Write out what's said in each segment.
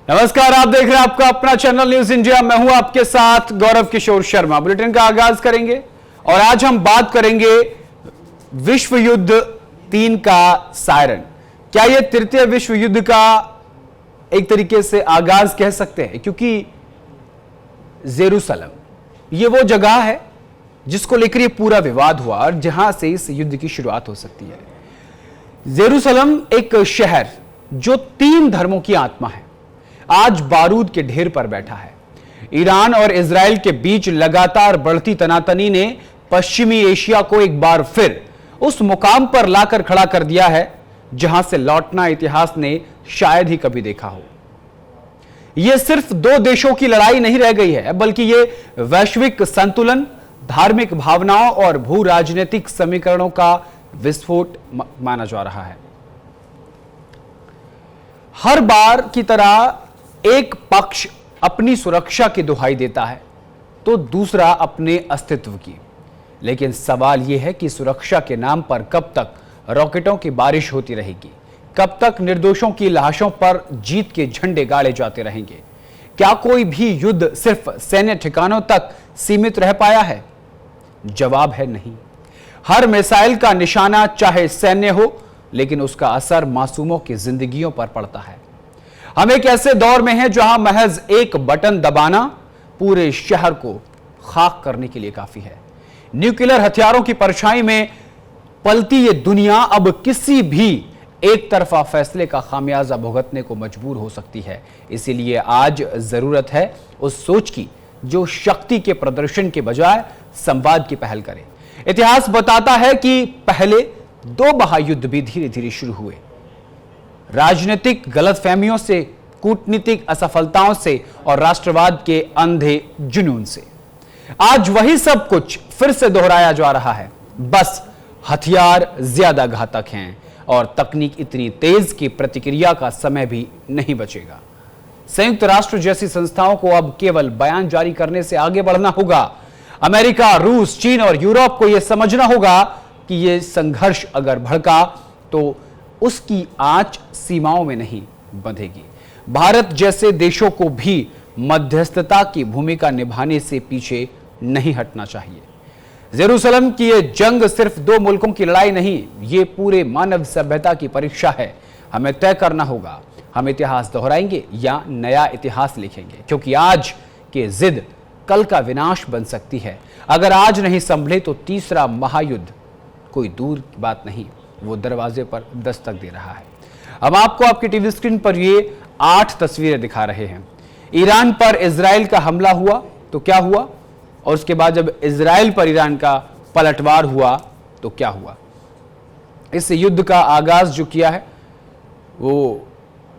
नमस्कार, आप देख रहे हैं आपका अपना चैनल न्यूज इंडिया। मैं हूं आपके साथ गौरव किशोर शर्मा। बुलेटिन का आगाज करेंगे और आज हम बात करेंगे विश्व युद्ध 3 का सायरन। क्या यह तृतीय विश्व युद्ध का एक तरीके से आगाज कह सकते हैं, क्योंकि जेरूसलम ये वो जगह है जिसको लेकर ये पूरा विवाद हुआ और जहां से इस युद्ध की शुरुआत हो सकती है। जेरूसलम एक शहर जो 3 धर्मों की आत्मा है, आज बारूद के ढेर पर बैठा है। ईरान और इजराइल के बीच लगातार बढ़ती तनातनी ने पश्चिमी एशिया को एक बार फिर उस मुकाम पर लाकर खड़ा कर दिया है जहां से लौटना इतिहास ने शायद ही कभी देखा हो। यह सिर्फ 2 देशों की लड़ाई नहीं रह गई है, बल्कि यह वैश्विक संतुलन, धार्मिक भावनाओं और भू राजनीतिक समीकरणों का विस्फोट माना जा रहा है। हर बार की तरह एक पक्ष अपनी सुरक्षा की दुहाई देता है तो दूसरा अपने अस्तित्व की। लेकिन सवाल यह है कि सुरक्षा के नाम पर कब तक रॉकेटों की बारिश होती रहेगी? कब तक निर्दोषों की लाशों पर जीत के झंडे गाड़े जाते रहेंगे? क्या कोई भी युद्ध सिर्फ सैन्य ठिकानों तक सीमित रह पाया है? जवाब है नहीं। हर मिसाइल का निशाना चाहे सैन्य हो, लेकिन उसका असर मासूमों की जिंदगियों पर पड़ता है। हम एक ऐसे दौर में हैं जहां महज एक बटन दबाना पूरे शहर को खाक करने के लिए काफी है। न्यूक्लियर हथियारों की परछाई में पलती ये दुनिया अब किसी भी एक तरफा फैसले का खामियाजा भुगतने को मजबूर हो सकती है। इसीलिए आज जरूरत है उस सोच की जो शक्ति के प्रदर्शन के बजाय संवाद की पहल करे। इतिहास बताता है कि पहले 2 महायुद्ध भी धीरे धीरे शुरू हुए, राजनीतिक गलतफहमियों से, कूटनीतिक असफलताओं से और राष्ट्रवाद के अंधे जुनून से। आज वही सब कुछ फिर से दोहराया जा रहा है, बस हथियार ज्यादा घातक हैं और तकनीक इतनी तेज कि प्रतिक्रिया का समय भी नहीं बचेगा। संयुक्त राष्ट्र जैसी संस्थाओं को अब केवल बयान जारी करने से आगे बढ़ना होगा। अमेरिका, रूस, चीन और यूरोप को यह समझना होगा कि यह संघर्ष अगर भड़का तो उसकी आंच सीमाओं में नहीं बंधेगी। भारत जैसे देशों को भी मध्यस्थता की भूमिका निभाने से पीछे नहीं हटना चाहिए। जेरूसलम की यह जंग सिर्फ 2 मुल्कों की लड़ाई नहीं, ये पूरे मानव सभ्यता की परीक्षा है। हमें तय करना होगा, हम इतिहास दोहराएंगे या नया इतिहास लिखेंगे, क्योंकि आज के जिद कल का विनाश बन सकती है। अगर आज नहीं संभले तो तीसरा महायुद्ध कोई दूर की बात नहीं, वो दरवाजे पर दस्तक दे रहा है। अब आपको आपकी टीवी स्क्रीन पर ये 8 तस्वीरें दिखा रहे हैं। ईरान पर इजराइल का हमला हुआ तो क्या हुआ, और उसके बाद जब इजराइल पर ईरान का पलटवार हुआ तो क्या हुआ। इस युद्ध का आगाज जो किया है वो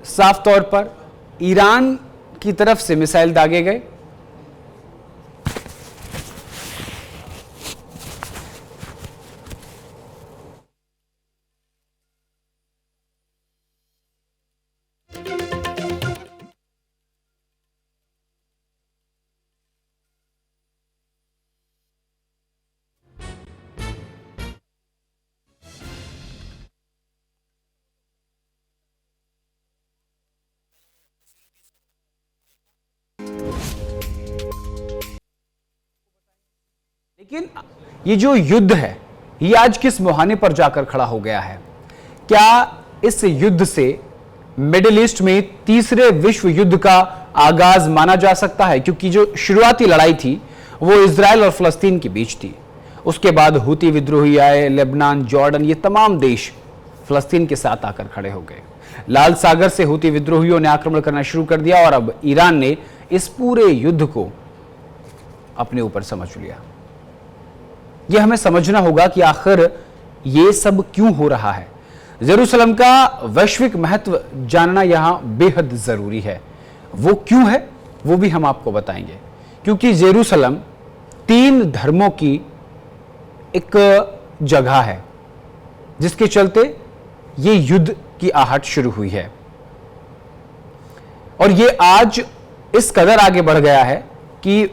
साफ तौर पर ईरान की तरफ से मिसाइल दागे गए। लेकिन ये जो युद्ध है ये आज किस मुहाने पर जाकर खड़ा हो गया है? क्या इस युद्ध से मिडिल ईस्ट में तीसरे विश्व युद्ध का आगाज माना जा सकता है? क्योंकि जो शुरुआती लड़ाई थी वो इजराइल और फलस्तीन के बीच थी, उसके बाद हुती विद्रोही आए, लेबनान, जॉर्डन, ये तमाम देश फलस्तीन के साथ आकर खड़े हो गए। लाल सागर से हुती विद्रोहियों ने आक्रमण करना शुरू कर दिया और अब ईरान ने इस पूरे युद्ध को अपने ऊपर समझ लिया। यह हमें समझना होगा कि आखिर यह सब क्यों हो रहा है। जेरूसलम का वैश्विक महत्व जानना यहां बेहद जरूरी है। वो क्यों है वो भी हम आपको बताएंगे, क्योंकि जेरूसलम 3 धर्मों की एक जगह है जिसके चलते ये युद्ध की आहट शुरू हुई है और ये आज इस कदर आगे बढ़ गया है कि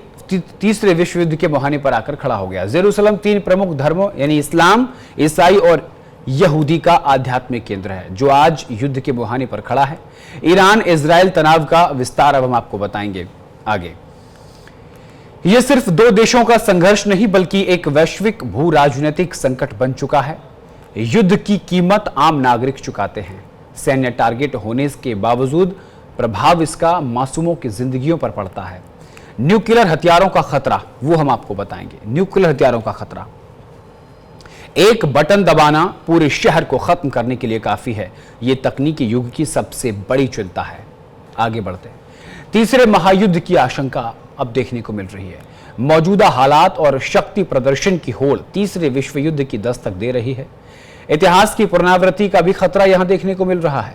तीसरे विश्व युद्ध के मुहाने पर आकर खड़ा हो गया। जेरूसलम 3 प्रमुख धर्मों यानी इस्लाम, ईसाई और यहूदी का आध्यात्मिक केंद्र है जो आज युद्ध के मुहाने पर खड़ा है। ईरान इजराइल तनाव का विस्तार अब हम आपको बताएंगे आगे। यह सिर्फ दो देशों का संघर्ष नहीं बल्कि एक वैश्विक भू राजनीतिक संकट बन चुका है। युद्ध की कीमत आम नागरिक चुकाते हैं। सैन्य टारगेट होने के बावजूद प्रभाव इसका मासूमों की जिंदगियों पर पड़ता है। न्यूक्लियर हथियारों का खतरा वो हम आपको बताएंगे। न्यूक्लियर हथियारों का खतरा, एक बटन दबाना पूरे शहर को खत्म करने के लिए काफी है। यह तकनीकी युग की सबसे बड़ी चिंता है। आगे बढ़ते हैं। तीसरे महायुद्ध की आशंका अब देखने को मिल रही है। मौजूदा हालात और शक्ति प्रदर्शन की होड़ तीसरे विश्व युद्ध की दस्तक दे रही है। इतिहास की पुनरावृत्ति का भी खतरा यहां देखने को मिल रहा है।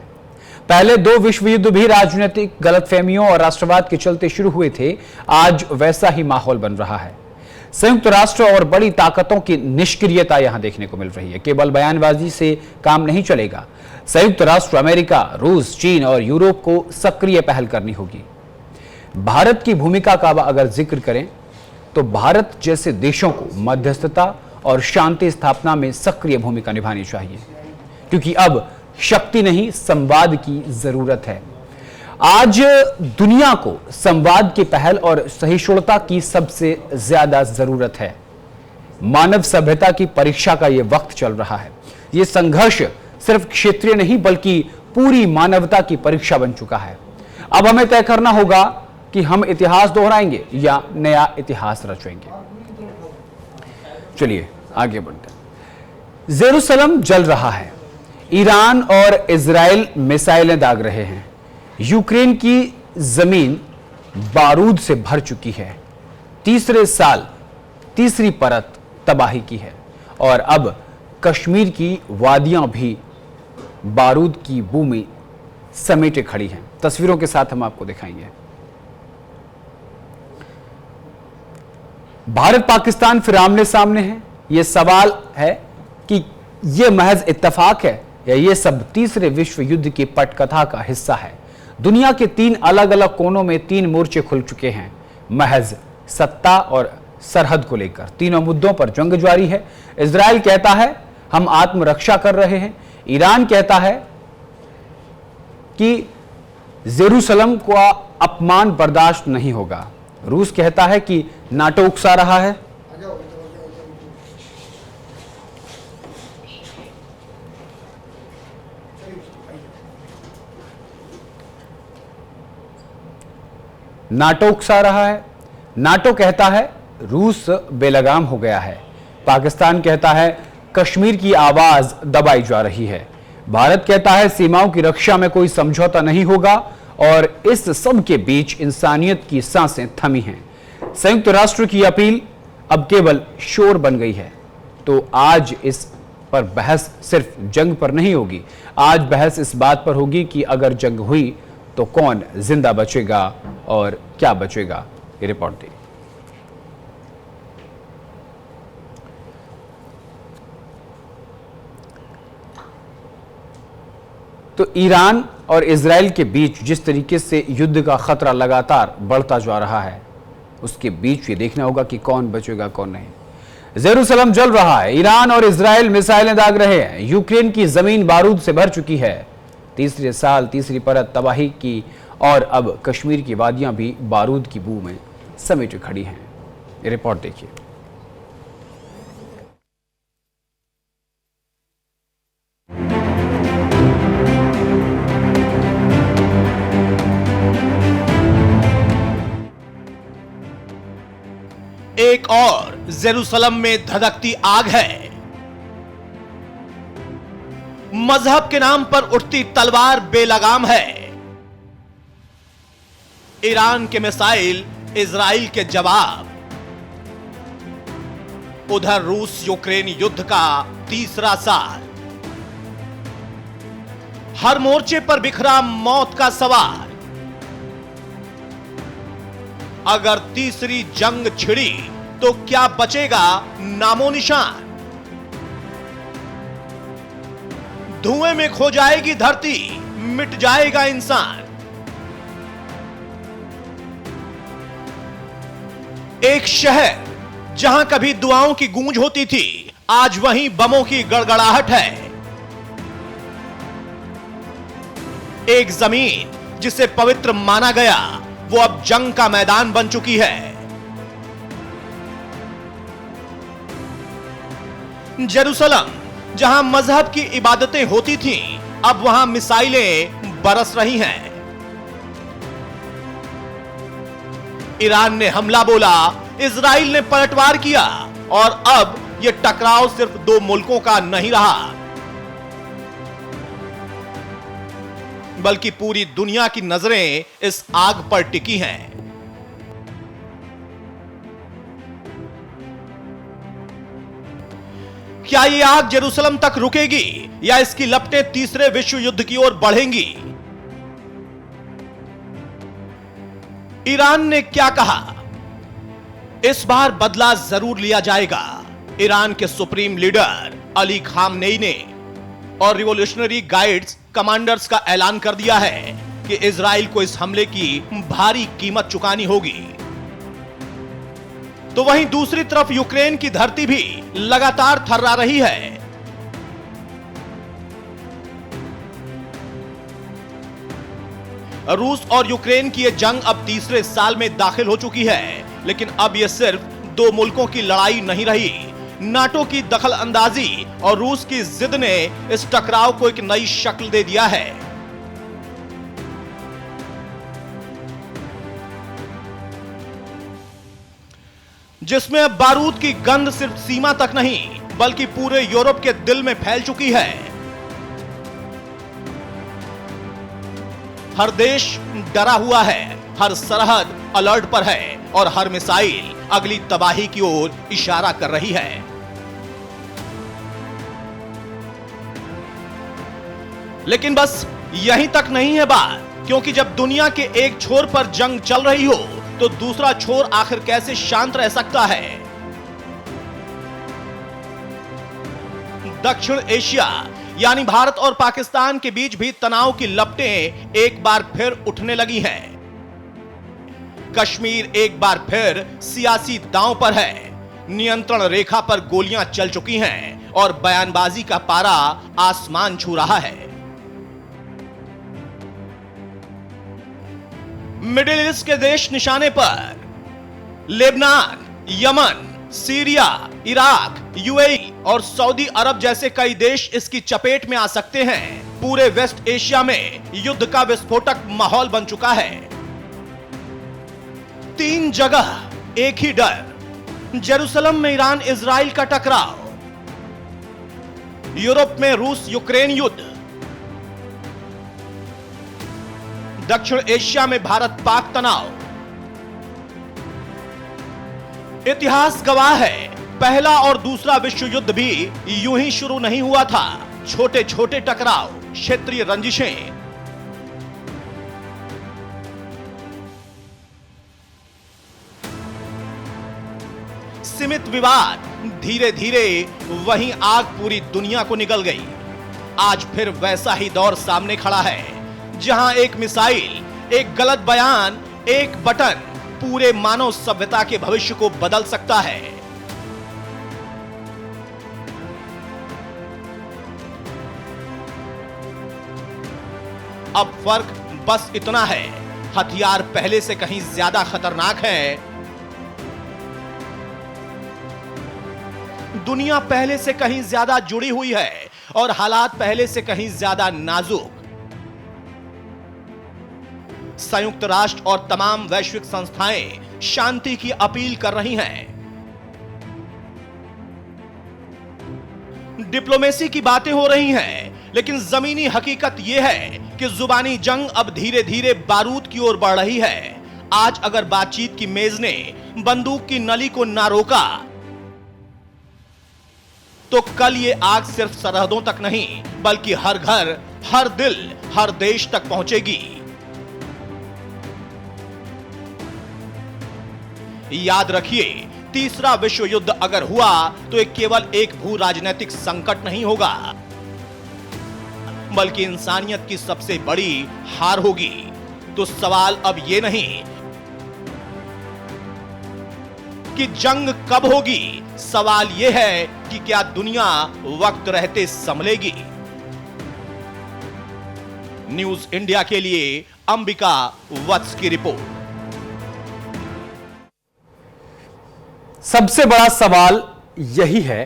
पहले दो विश्व युद्ध भी राजनीतिक गलतफहमियों और राष्ट्रवाद के चलते शुरू हुए थे। आज वैसा ही माहौल बन रहा है। संयुक्त राष्ट्र और बड़ी ताकतों की निष्क्रियता यहां देखने को मिल रही है। केवल बयानबाजी से काम नहीं चलेगा। संयुक्त राष्ट्र, अमेरिका, रूस, चीन और यूरोप को सक्रिय पहल करनी होगी। भारत की भूमिका का अगर जिक्र करें तो भारत जैसे देशों को मध्यस्थता और शांति स्थापना में सक्रिय भूमिका निभानी चाहिए, क्योंकि अब शक्ति नहीं संवाद की जरूरत है। आज दुनिया को संवाद की पहल और सहिष्णुता की सबसे ज्यादा जरूरत है। मानव सभ्यता की परीक्षा का यह वक्त चल रहा है। यह संघर्ष सिर्फ क्षेत्रीय नहीं बल्कि पूरी मानवता की परीक्षा बन चुका है। अब हमें तय करना होगा कि हम इतिहास दोहराएंगे या नया इतिहास रचेंगे। चलिए आगे बढ़ते हैं। जेरूसलम जल रहा है। ईरान और इजराइल मिसाइलें दाग रहे हैं। यूक्रेन की जमीन बारूद से भर चुकी है। तीसरे साल तीसरी परत तबाही की है और अब कश्मीर की वादियां भी बारूद की बू में समेटे खड़ी हैं। तस्वीरों के साथ हम आपको दिखाएंगे। भारत पाकिस्तान फिर आमने सामने है। यह सवाल है कि यह महज इत्तेफाक है या यह सब तीसरे विश्व युद्ध की पटकथा का हिस्सा है। दुनिया के तीन अलग अलग कोनों में तीन मोर्चे खुल चुके हैं। महज सत्ता और सरहद को लेकर तीनों मुद्दों पर जंग जारी है। इजराइल कहता है हम आत्मरक्षा कर रहे हैं। ईरान कहता है कि जेरूसलम का अपमान बर्दाश्त नहीं होगा। रूस कहता है कि नाटो उकसा रहा है। नाटो उकसा रहा है। नाटो कहता है रूस बेलगाम हो गया है। पाकिस्तान कहता है कश्मीर की आवाज दबाई जा रही है। भारत कहता है सीमाओं की रक्षा में कोई समझौता नहीं होगा और इस सब के बीच इंसानियत की सांसें थमी हैं। संयुक्त राष्ट्र की अपील अब केवल शोर बन गई है। तो आज इस पर बहस सिर्फ जंग पर नहीं होगी। आज बहस इस बात पर होगी कि अगर जंग हुई तो कौन जिंदा बचेगा और क्या बचेगा। ये रिपोर्ट दी। तो ईरान और इजराइल के बीच जिस तरीके से युद्ध का खतरा लगातार बढ़ता जा रहा है, उसके बीच ये देखना होगा कि कौन बचेगा कौन नहीं। जेरूसलम जल रहा है। ईरान और इजराइल मिसाइलें दाग रहे हैं। यूक्रेन की जमीन बारूद से भर चुकी है। तीसरे साल तीसरी परत तबाही की और अब कश्मीर की वादियां भी बारूद की बू में समेटे खड़ी हैं। ये रिपोर्ट देखिए। एक और जेरूसलम में धधकती आग है। मजहब के नाम पर उठती तलवार बेलगाम है। ईरान के मिसाइल, इजराइल के जवाब। उधर रूस यूक्रेन युद्ध का तीसरा साल। हर मोर्चे पर बिखरा मौत का सवाल। अगर तीसरी जंग छिड़ी तो क्या बचेगा नामो निशान। धुएं में खो जाएगी धरती, मिट जाएगा इंसान। एक शहर जहां कभी दुआओं की गूंज होती थी, आज वहीं बमों की गड़गड़ाहट है। एक जमीन जिसे पवित्र माना गया वो अब जंग का मैदान बन चुकी है। जेरूसलम जहां मजहब की इबादतें होती थीं, अब वहां मिसाइलें बरस रही हैं। ईरान ने हमला बोला, इजराइल ने पलटवार किया और अब यह टकराव सिर्फ दो मुल्कों का नहीं रहा, बल्कि पूरी दुनिया की नजरें इस आग पर टिकी हैं। क्या यह आग जेरूसलम तक रुकेगी या इसकी लपटें तीसरे विश्व युद्ध की ओर बढ़ेंगी? ईरान ने क्या कहा? इस बार बदला जरूर लिया जाएगा। ईरान के सुप्रीम लीडर अली खामनेई ने और रिवॉल्यूशनरी गाइड्स कमांडर्स का ऐलान कर दिया है कि इजराइल को इस हमले की भारी कीमत चुकानी होगी। तो वहीं दूसरी तरफ यूक्रेन की धरती भी लगातार थर्रा रही है। रूस और यूक्रेन की यह जंग अब तीसरे साल में दाखिल हो चुकी है, लेकिन अब यह सिर्फ दो मुल्कों की लड़ाई नहीं रही। नाटो की दखल अंदाजी और रूस की जिद ने इस टकराव को एक नई शक्ल दे दिया है। जिसमें अब बारूद की गंध सिर्फ सीमा तक नहीं बल्कि पूरे यूरोप के दिल में फैल चुकी है। हर देश डरा हुआ है, हर सरहद अलर्ट पर है और हर मिसाइल अगली तबाही की ओर इशारा कर रही है। लेकिन बस यहीं तक नहीं है बात, क्योंकि जब दुनिया के एक छोर पर जंग चल रही हो तो दूसरा छोर आखिर कैसे शांत रह सकता है? दक्षिण एशिया यानी भारत और पाकिस्तान के बीच भी तनाव की लपटें एक बार फिर उठने लगी हैं। कश्मीर एक बार फिर सियासी दांव पर है। नियंत्रण रेखा पर गोलियां चल चुकी हैं और बयानबाजी का पारा आसमान छू रहा है। मिडिल ईस्ट के देश निशाने पर Lebanon, Yemen, Syria, Iraq, UAE और सऊदी अरब जैसे कई देश इसकी चपेट में आ सकते हैं। पूरे वेस्ट एशिया में युद्ध का विस्फोटक माहौल बन चुका है। तीन जगह एक ही डर, जेरूसलम में ईरान इजराइल का टकराव, यूरोप में रूस यूक्रेन युद्ध, दक्षिण एशिया में भारत पाक तनाव। इतिहास गवाह है, पहला और दूसरा विश्व युद्ध भी यूं ही शुरू नहीं हुआ था। छोटे छोटे टकराव, क्षेत्रीय रंजिशें, सीमित विवाद, धीरे धीरे वहीं आग पूरी दुनिया को निगल गई। आज फिर वैसा ही दौर सामने खड़ा है, जहां एक मिसाइल, एक गलत बयान, एक बटन पूरे मानव सभ्यता के भविष्य को बदल सकता है। अब फर्क बस इतना है, हथियार पहले से कहीं ज्यादा खतरनाक है। दुनिया पहले से कहीं ज्यादा जुड़ी हुई है और हालात पहले से कहीं ज्यादा नाजुक। संयुक्त राष्ट्र और तमाम वैश्विक संस्थाएं शांति की अपील कर रही हैं। डिप्लोमेसी की बातें हो रही हैं, लेकिन जमीनी हकीकत यह है कि जुबानी जंग अब धीरे धीरे बारूद की ओर बढ़ रही है। आज अगर बातचीत की मेज ने बंदूक की नली को ना रोका, तो कल ये आग सिर्फ सरहदों तक नहीं बल्कि हर घर, हर दिल, हर देश तक पहुंचेगी। याद रखिए, तीसरा विश्व युद्ध अगर हुआ तो ये केवल एक भू राजनीतिक संकट नहीं होगा, बल्कि इंसानियत की सबसे बड़ी हार होगी। तो सवाल अब ये नहीं कि जंग कब होगी, सवाल यह है कि क्या दुनिया वक्त रहते संभलेगी। न्यूज इंडिया के लिए अंबिका वत्स की रिपोर्ट। सबसे बड़ा सवाल यही है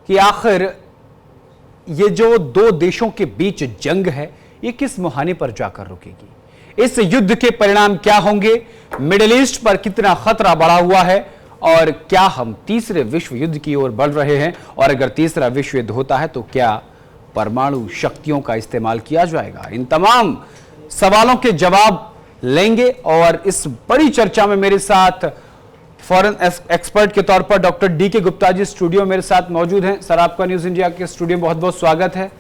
कि आखिर ये जो दो देशों के बीच जंग है, ये किस मुहाने पर जाकर रुकेगी? इस युद्ध के परिणाम क्या होंगे? मिडिल ईस्ट पर कितना खतरा बढ़ा हुआ है और क्या हम तीसरे विश्व युद्ध की ओर बढ़ रहे हैं? और अगर तीसरा विश्व युद्ध होता है तो क्या परमाणु शक्तियों का इस्तेमाल किया जाएगा? इन तमाम सवालों के जवाब लेंगे और इस बड़ी चर्चा में मेरे साथ फॉरेन एक्सपर्ट के तौर पर doctor DK. Gupta ji studio मेरे साथ मौजूद हैं। सर, आपका न्यूज इंडिया के स्टूडियो में बहुत बहुत स्वागत है।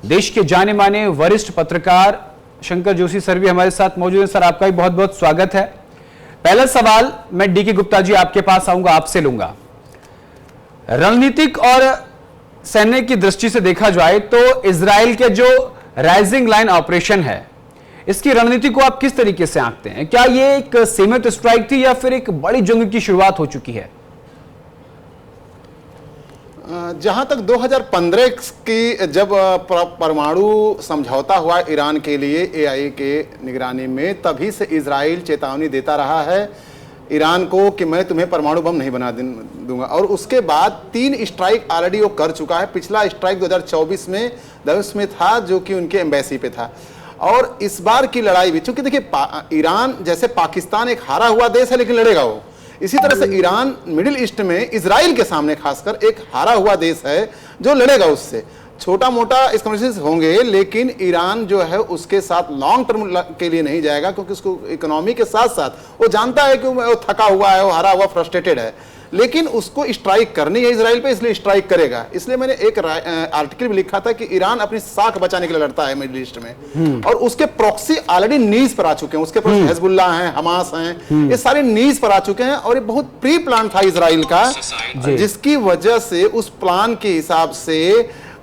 देश के जाने माने वरिष्ठ पत्रकार शंकर जोशी सर भी हमारे साथ मौजूद हैं। सर, आपका भी बहुत बहुत स्वागत है। पहला सवाल मैं डी.के. गुप्ता जी आपके पास आऊंगा, आपसे लूंगा। रणनीतिक और सैन्य की दृष्टि से देखा जाए तो इजराइल के जो राइजिंग लाइन ऑपरेशन है, इसकी रणनीति को आप किस तरीके से आंकते हैं? क्या यह एक सीमित स्ट्राइक थी या फिर एक बड़ी जंग की शुरुआत हो चुकी है? जहां तक 2015 की जब परमाणु समझौता हुआ ईरान के लिए एआईए के निगरानी में, तभी से इजराइल चेतावनी देता रहा है ईरान को कि मैं तुम्हें परमाणु बम नहीं बना दूंगा। और उसके बाद 3 स्ट्राइक ऑलरेडी वो कर चुका है। पिछला स्ट्राइक 2024 में दमिश्क में था, जो कि उनके एम्बेसी पे था। और इस बार की लड़ाई भी, चूंकि देखिए ईरान जैसे पाकिस्तान एक हारा हुआ देश है लेकिन लड़ेगा वो, इसी तरह से ईरान मिडिल ईस्ट में इजराइल के सामने खासकर एक हारा हुआ देश है जो लड़ेगा उससे। छोटा मोटा इसके होंगे लेकिन ईरान जो है उसके साथ लॉन्ग टर्म के लिए नहीं जाएगा, क्योंकि उसको इकोनॉमी के साथ साथ वो जानता है कि वो थका हुआ है, वो हारा हुआ, फ्रस्ट्रेटेड है, लेकिन उसको स्ट्राइक करनी है इजराइल पे, इसलिए स्ट्राइक करेगा। इसलिए मैंने एक आर्टिकल भी लिखा था कि ईरान अपनी साख बचाने के लिए लड़ता है मिडिल ईस्ट में, और उसके प्रॉक्सी ऑलरेडी नीज पर आ चुके हैं। उसके पास हिजबुल्लाह हैं, हमास हैं, ये सारे नीज पर आ चुके हैं। और ये बहुत प्री प्लान था इजराइल का, जिसकी वजह से उस प्लान के हिसाब से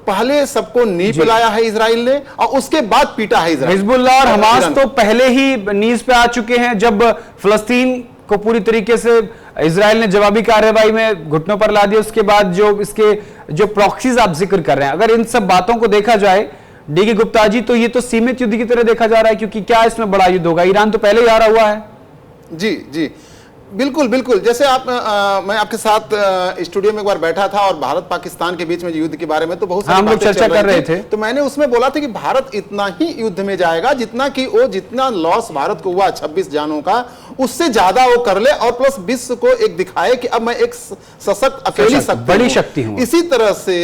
पहले सबको नी पिलाया है इजराइल ने और उसके बाद पीटा है इजराइल। हिजबुल्लाह और हमास तो पहले ही नीज पे आ चुके हैं, जब फलस्तीन को पूरी तरीके से इजराइल ने जवाबी कार्रवाई में घुटनों पर ला दिया। उसके बाद जो इसके जो प्रॉक्सीज आप जिक्र कर रहे हैं, अगर इन सब बातों को देखा जाए डी.के. गुप्ता जी, तो ये तो सीमित युद्ध की तरह देखा जा रहा है, क्योंकि क्या इसमें बड़ा युद्ध होगा? ईरान तो पहले ही हारा हुआ है। जी जी बिल्कुल बिल्कुल। जैसे आप मैं आपके साथ स्टूडियो में एक बार बैठा था और भारत पाकिस्तान के बीच में युद्ध के बारे में तो बहुत सारी बातें चर्चा कर रहे थे। तो मैंने उसमें बोला था कि भारत इतना ही युद्ध में जाएगा जितना कि वो जितना लॉस भारत को हुआ 26 जानों का, उससे ज्यादा वो कर ले और प्लस विश्व को एक दिखाए कि अब मैं एक सशक्त अकेली बड़ी शक्ति हूं। इसी तरह से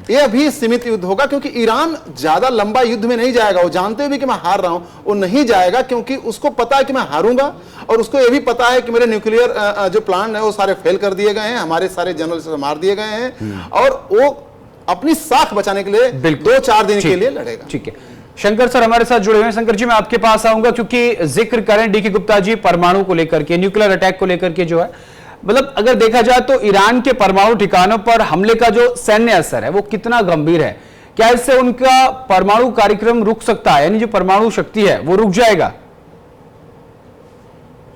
यह भी सीमित युद्ध होगा, क्योंकि ईरान ज्यादा लंबा युद्ध में नहीं जाएगा। वो जानते हुए कि मैं हार रहा हूं, वो नहीं जाएगा, क्योंकि उसको पता है कि मैं हारूंगा और उसको यह भी पता है कि मेरे न्यूक्लियर जो प्लान है वो सारे फेल कर दिए गए हैं, हमारे सारे जनरल मार दिए गए हैं, और वो अपनी साख बचाने के लिए 2-4 दिन के लिए लड़ेगा। ठीक है, शंकर सर हमारे साथ जुड़े हुए हैं। शंकर जी, मैं आपके पास आऊंगा, क्योंकि जिक्र करें डी.के. गुप्ता जी परमाणु को लेकर के, न्यूक्लियर अटैक को लेकर के, जो है मतलब अगर देखा जाए तो ईरान के परमाणु ठिकानों पर हमले का जो सैन्य असर है वो कितना गंभीर है? क्या इससे उनका परमाणु कार्यक्रम रुक सकता है, यानी जो परमाणु शक्ति है वो रुक जाएगा?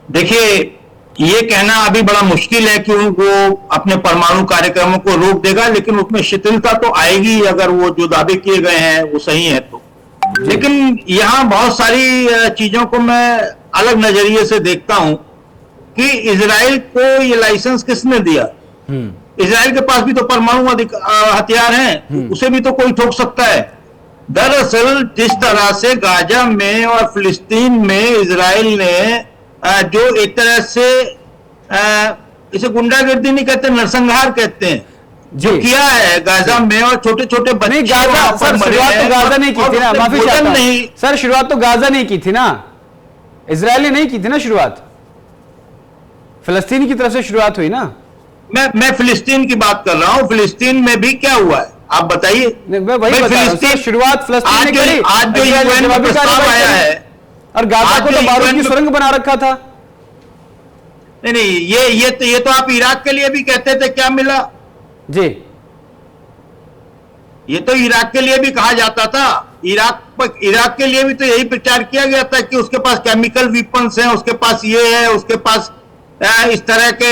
देखिए, ये कहना अभी बड़ा मुश्किल है कि वो अपने परमाणु कार्यक्रमों को रोक देगा, लेकिन उसमें शिथिलता तो आएगी अगर वो जो दावे किए गए हैं वो सही है तो। लेकिन यहां बहुत सारी चीजों को मैं अलग नजरिए से देखता हूं कि इजराइल को ये लाइसेंस किसने दिया? इजराइल के पास भी तो परमाणु हथियार हैं, उसे भी तो कोई ठोक सकता है। दरअसल जिस तरह से गाजा में और फिलिस्तीन में इजराइल ने जो एक तरह से इसे गुंडागर्दी नहीं कहते, नरसंहार कहते हैं, जो किया है गाजा में, और छोटे छोटे बच्चे गाजा सर शुरुआत तो गाजा नहीं की थी ना, माफी चाहता हूं सर, शुरुआत तो गाजा नहीं की थी ना, इजराइल ने नहीं की थी ना शुरुआत, फिलिस्तीन की तरफ से शुरुआत हुई ना। मैं फिलिस्तीन की बात कर रहा हूं। फिलिस्तीन में भी क्या हुआ है आप बताइए? फिलिस्तीन शुरुआत फिलिस्तीन ने करी, आज जो यूएन में प्रस्ताव आया है, और गाजा को तो बारूद की सुरंग बना रखा था। नहीं, ये तो आप इराक के लिए भी कहते थे, क्या मिला जी? ये तो इराक के लिए भी कहा जाता था। इराक के लिए भी तो यही प्रचार किया गया था कि उसके पास केमिकल वेपन्स हैं, उसके पास ये है, उसके पास इस तरह के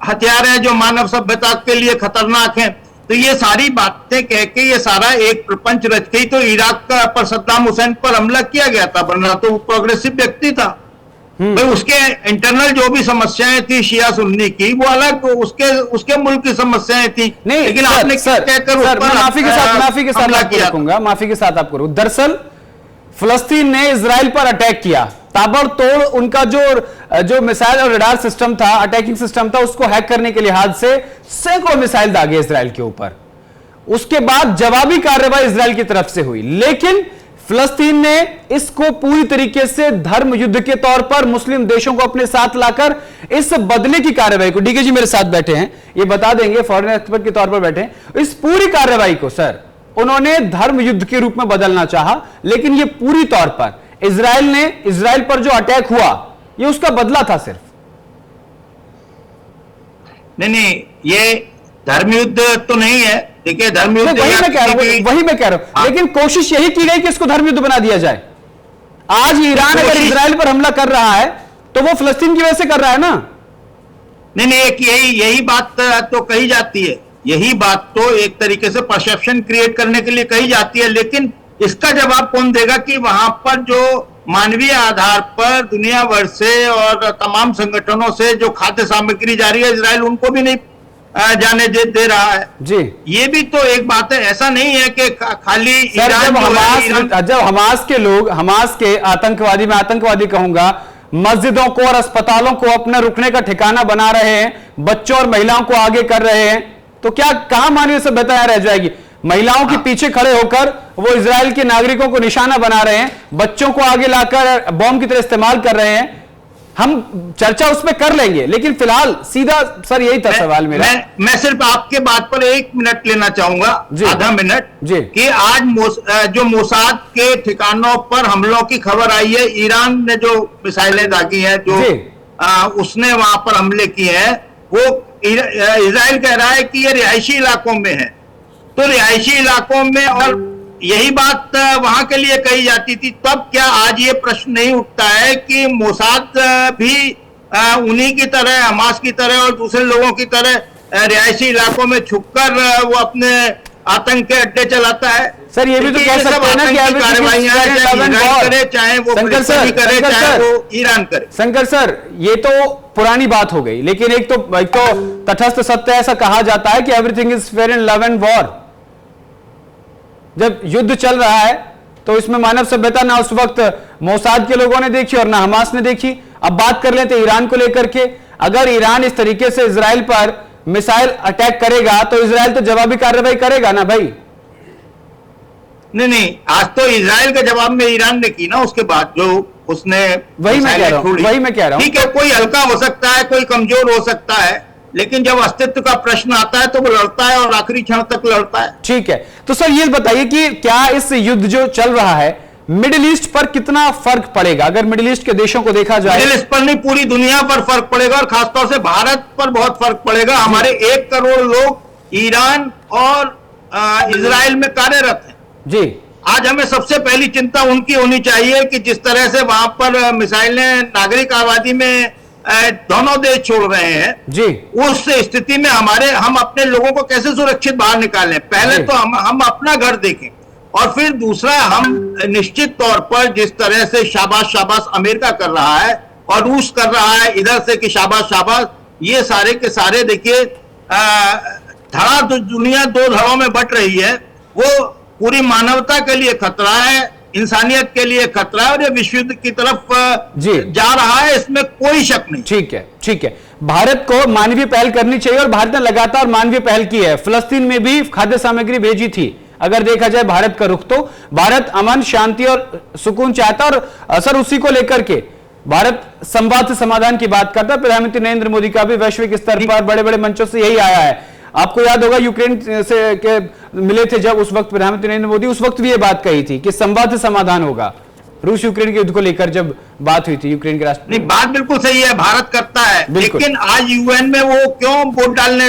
हथियार हैं जो मानव सभ्यता के लिए खतरनाक हैं। तो ये सारी बातें कह के ये सारा एक प्रपंच रच के ही तो इराक का पर सद्दाम हुसैन पर हमला किया गया था, वरना तो वो प्रोग्रेसिव व्यक्ति था। भाई उसके इंटरनल जो भी समस्याएं थी शिया सुन्नी की वो अलग, उसके मुल्क की समस्याएं थी। नहीं लेकिन सर, आपने सर, कहकर सर, मैं माफी के साथ आपको रखूंगा, माफी के साथ आपको। दरअसल फिलिस्तीन ने इजराइल पर अटैक किया, ताबड़तोड़ उनका जो मिसाइल और रडार सिस्टम था, अटैकिंग सिस्टम था, उसको हैक करने के लिहाज से सैकड़ों मिसाइल दागे इजराइल के ऊपर। उसके बाद जवाबी कार्रवाई इजराइल की तरफ से हुई, लेकिन फिलिस्तीन ने इसको पूरी तरीके से धर्म युद्ध के तौर पर मुस्लिम देशों को अपने साथ लाकर इस बदले की कार्रवाई को, डीके जी मेरे साथ बैठे हैं, ये बता देंगे, फॉरेन एक्सपर्ट के तौर पर बैठे हैं, इस पूरी कार्रवाई को सर उन्होंने धर्म युद्ध के रूप में बदलना चाहा, लेकिन ये पूरी तौर पर इजराइल पर जो अटैक हुआ ये उसका बदला था सिर्फ। नहीं, ये धर्म युद्ध तो नहीं है। देखिए धर्म युद्ध वही मैं कह रहा हूं, लेकिन कोशिश यही की गई कि इसको धर्म युद्ध बना दिया जाए। आज ईरान अगर इजराइल पर हमला कर रहा है तो वो फिलिस्तीन की वजह से कर रहा है ना। नहीं, एक यही बात तो कही जाती है, यही बात तो एक तरीके से परसेप्शन क्रिएट करने के लिए कही जाती है, लेकिन इसका जवाब कौन देगा कि वहां पर जो मानवीय आधार पर दुनिया भर से और तमाम संगठनों से जो खाद्य सामग्री जा रही है, इजराइल उनको भी नहीं जाने दे रहा है जी। ये भी तो एक बात है, ऐसा नहीं है कि खाली जब हमास के आतंकवादी, मैं आतंकवादी कहूंगा, मस्जिदों को और अस्पतालों को अपने रुकने का ठिकाना बना रहे हैं, बच्चों और महिलाओं को आगे कर रहे हैं, तो क्या कहां मानवीय सभ्यता रह जाएगी? महिलाओं के पीछे खड़े होकर वो इजराइल के नागरिकों को निशाना बना रहे हैं, बच्चों को आगे लाकर बॉम्ब की तरह इस्तेमाल कर रहे हैं। हम चर्चा उसमें कर लेंगे, लेकिन फिलहाल सीधा सर यही था सवाल मेरा। मैं सिर्फ आपके बात पर 1 मिनट लेना चाहूंगा, आधा मिनट जी, कि आज जो मोसाद के ठिकानों पर हमलों की खबर आई है, ईरान ने जो मिसाइलें दागी हैं, जो उसने वहां पर हमले किए हैं, वो इजराइल कह रहा है कि ये रिहायशी इलाकों में है। तो रिहायशी इलाकों में, और यही बात वहां के लिए कही जाती थी, तब क्या आज ये प्रश्न नहीं उठता है कि मोसाद भी उन्हीं की तरह, हमास की तरह और दूसरे लोगों की तरह रिहायशी इलाकों में छुपकर वो अपने आतंक के अड्डे चलाता है? सर ये भी तो कह सकते हैं ना कि कार्रवाइयां करे, चाहे वो करे, चाहे वो ईरान करे। शंकर सर, ये तो पुरानी बात हो गई, लेकिन एक तो तटस्थ सत्य ऐसा कहा जाता है कि everything is fair in love and war. जब युद्ध चल रहा है तो इसमें मानव सभ्यता ना उस वक्त मोसाद के लोगों ने देखी और ना हमास ने देखी। अब बात कर लेते ईरान को लेकर के। अगर ईरान इस तरीके से इजराइल पर मिसाइल अटैक करेगा तो इजराइल तो जवाबी कार्रवाई करेगा ना भाई। नहीं, आज तो इजराइल के जवाब में ईरान ने की ना, उसके बाद जो उसने, वही मैं कह रहा हूं। ठीक है, कोई हल्का हो सकता है, कोई कमजोर हो सकता है, लेकिन जब अस्तित्व का प्रश्न आता है तो वो लड़ता है और आखिरी क्षण तक लड़ता है। ठीक है, तो सर ये बताइए कि क्या इस युद्ध जो चल रहा है मिडिल ईस्ट पर कितना फर्क पड़ेगा? अगर मिडिल ईस्ट के देशों को देखा जाए, मिडिल ईस्ट पर नहीं, पूरी दुनिया पर फर्क पड़ेगा, और खासतौर से भारत पर बहुत फर्क पड़ेगा। हमारे 1 करोड़ लोग ईरान और इजराइल में कार्यरत हैं जी। आज हमें सबसे पहली चिंता उनकी होनी चाहिए कि जिस तरह से वहां पर मिसाइलें नागरिक आबादी में दोनों देश छोड़ रहे हैं जी, उस स्थिति में हम अपने लोगों को कैसे सुरक्षित बाहर निकालें? पहले तो हम अपना घर देखें, और फिर दूसरा, हम निश्चित तौर पर जिस तरह से शाबाश अमेरिका कर रहा है और रूस कर रहा है इधर से कि शाबाश, ये सारे के सारे देखिए धड़ा दुनिया 2 धड़ों में बट रही है। वो पूरी मानवता के लिए खतरा है, इंसानियत के लिए खतरा है, और ये विश्व युद्ध की तरफ जा रहा है, इसमें कोई शक नहीं। ठीक है, भारत को मानवीय पहल करनी चाहिए और भारत ने लगातार मानवीय पहल की है। फिलिस्तीन में भी खाद्य सामग्री भेजी थी। अगर देखा जाए भारत का रुख, तो भारत अमन, शांति और सुकून चाहता, और सर उसी को लेकर के भारत संवाद से समाधान की बात करता है। प्रधानमंत्री नरेंद्र मोदी का भी वैश्विक स्तर पर बड़े बड़े मंचों से यही आया है। आपको याद होगा यूक्रेन से के मिले थे जब, उस वक्त प्रधानमंत्री नरेंद्र मोदी, उस वक्त भी ये बात कही थी कि संवाद से समाधान होगा। रूस यूक्रेन के युद्ध को लेकर जब बात हुई थी, यूक्रेन के राष्ट्र, नहीं, बात बिल्कुल सही है, भारत करता है, लेकिन आज यूएन में वो क्यों वोट डालने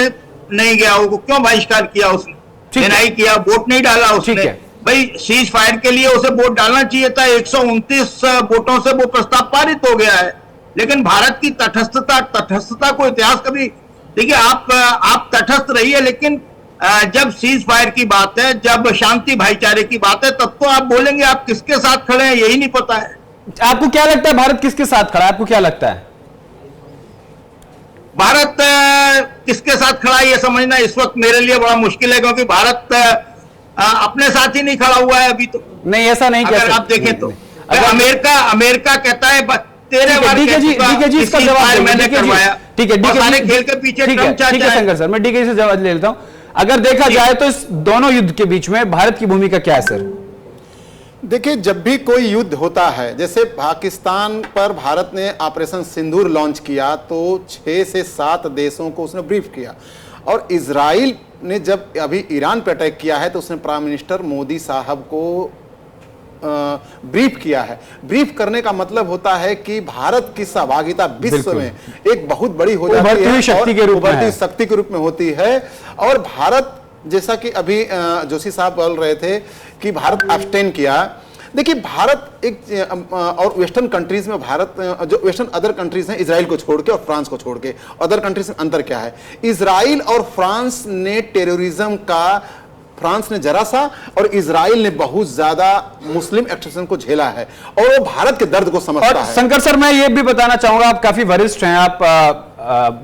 नहीं गया? वो क्यों बहिष्कार किया उसने? डिनाई किया, वोट नहीं डाला उसने। भाई सीज फायर के लिए उसे वोट डालना चाहिए था, 129 वोटों से वो प्रस्ताव पारित हो गया है। लेकिन भारत की तटस्थता को इतिहास कभी, देखिए आप तटस्थ रहिए, लेकिन जब सीज फायर की बात है, जब शांति भाईचारे की बात है, तब तो आप बोलेंगे। आप किसके साथ खड़े हैं यही नहीं पता है। आपको क्या लगता है भारत किसके साथ खड़ा है? आपको क्या लगता है भारत किसके साथ खड़ा है ये समझना इस वक्त मेरे लिए बड़ा मुश्किल है, क्योंकि भारत अपने साथ ही नहीं खड़ा हुआ है अभी तो। नहीं, ऐसा नहीं अगर आप देखें तो अमेरिका कहता है तेरे बार इसका जवाब मैंने करवाया। ठीक है, सारे खेल के पीछे ट्रम्प चाचा है। शंकर सर, मैं डीके से जवाब ले लेता हूं। अगर देखा जाए तो इस दोनों युद्ध के बीच में भारत की भूमिका क्या है सर? देखिए, जब भी कोई युद्ध होता है, जैसे पाकिस्तान पर भारत ने ऑपरेशन सिंदूर लॉन्च किया तो 6 से 7 देशों को उसने ब्रीफ किया, और इजराइल ने जब अभी ईरान पर अटैक किया है तो उसने प्राइम मिनिस्टर मोदी साहब को ब्रीफ किया है। ब्रीफ करने का मतलब होता है कि भारत की सहभागिता विश्व में एक बहुत बड़ी हो जाती है, शक्ति के रूप में होती है। और भारत, जैसा कि अभी जोशी साहब बोल रहे थे कि भारत अब्सटेन किया, देखिए भारत एक और वेस्टर्न कंट्रीज में भारत, जो वेस्टर्न अदर कंट्रीज हैं इजराइल को छोड़ के और फ्रांस को छोड़ के, अदर कंट्रीज में अंतर क्या है? इजराइल और फ्रांस ने टेररिज्म का, फ्रांस ने जरा सा और इजराइल ने बहुत ज्यादा मुस्लिम एक्सट्रीमिज्म को झेला है, और वो भारत के दर्द को समझता है। शंकर सर, मैं ये भी बताना चाहूंगा, आप काफी वरिष्ठ हैं, आप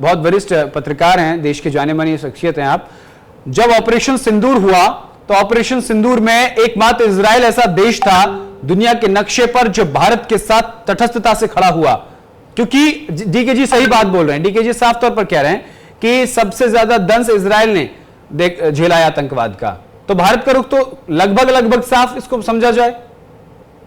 बहुत वरिष्ठ पत्रकार हैं, देश के जाने मानी शख्सियत हैं आप। जब ऑपरेशन सिंदूर हुआ तो ऑपरेशन सिंदूर में एकमात्र इजराइल ऐसा देश था दुनिया के नक्शे पर जो भारत के साथ तटस्थता से खड़ा हुआ, क्योंकि डीके जी सही बात बोल रहे हैं। डीके जी साफ तौर पर कह रहे हैं कि सबसे ज्यादा दंश इजराइल ने झेला है आतंकवाद का, तो भारत का रुख तो लगभग साफ इसको समझा जाए।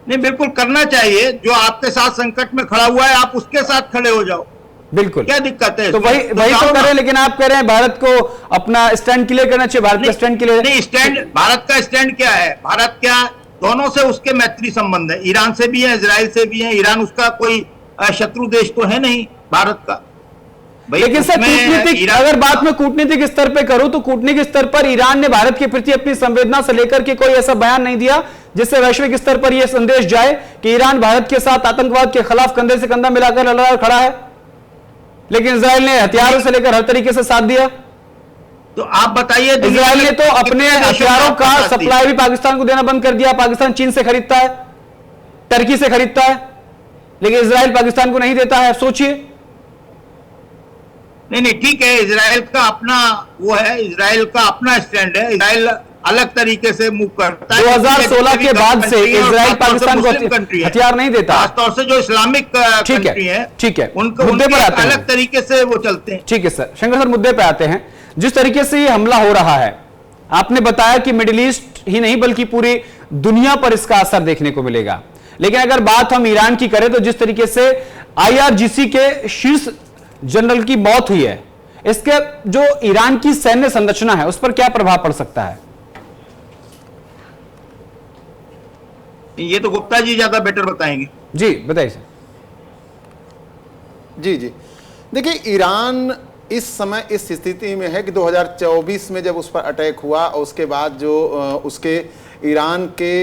नहीं, बिल्कुल करना चाहिए। जो आपके साथ संकट में खड़ा हुआ है आप उसके साथ खड़े हो जाओ, बिल्कुल, क्या दिक्कत है? तो वही तो कर रहे हैं, लेकिन आप कह रहे हैं भारत को अपना स्टैंड क्लियर करना चाहिए। भारत का स्टैंड क्लियर नहीं, स्टैंड, भारत का स्टैंड क्या है? भारत क्या, दोनों से उसके मैत्री संबंध है, ईरान से भी है, इजराइल से भी है। ईरान उसका कोई शत्रु देश तो है नहीं भारत का। लेकिन सर कूटनीतिक, अगर बात में कूटनीतिक स्तर पे करूं तो कूटनीतिक स्तर पर ईरान ने भारत के प्रति अपनी संवेदना से लेकर के कोई ऐसा बयान नहीं दिया जिससे वैश्विक स्तर पर यह संदेश जाए कि ईरान भारत के साथ आतंकवाद के खिलाफ कंधे से कंधा मिलाकर लड़ खड़ा है। लेकिन इजराइल ने हथियारों से लेकर हर तरीके से साथ दिया। तो आप बताइए, इजराइल ने तो अपने हथियारों का सप्लाई भी पाकिस्तान को देना बंद कर दिया। पाकिस्तान चीन से खरीदता है, टर्की से खरीदता है, लेकिन इजराइल पाकिस्तान को नहीं देता है। सोचिए। नहीं, ठीक है, इजराइल का अपना वो है, इजराइल का अपना स्टैंड है। इजराइल अलग तरीके से मूव करता है। 2016 के बाद से इजराइल पाकिस्तान को हथियार नहीं देता, खासतौर से जो इस्लामिक कंट्री है, ठीक है, उनको मुद्दे पर आते हैं, अलग तरीके से वो चलते हैं। ठीक है सर, शंकर सर मुद्दे पे आते हैं। जिस तरीके से ये हमला हो रहा है, आपने बताया कि मिडिल ईस्ट ही नहीं बल्कि पूरी दुनिया पर इसका असर देखने को मिलेगा। लेकिन अगर बात हम ईरान की करें तो जिस तरीके से IRGC के शीर्ष जनरल की मौत हुई है, इसके जो ईरान की सैन्य संरचना है उस पर क्या प्रभाव पड़ सकता है? ये तो गुप्ता जी ज्यादा बेटर बताएंगे। जी बताइए सर। जी, देखिए, ईरान इस समय इस स्थिति में है कि 2024 में जब उस पर अटैक हुआ और उसके बाद जो उसके ईरान के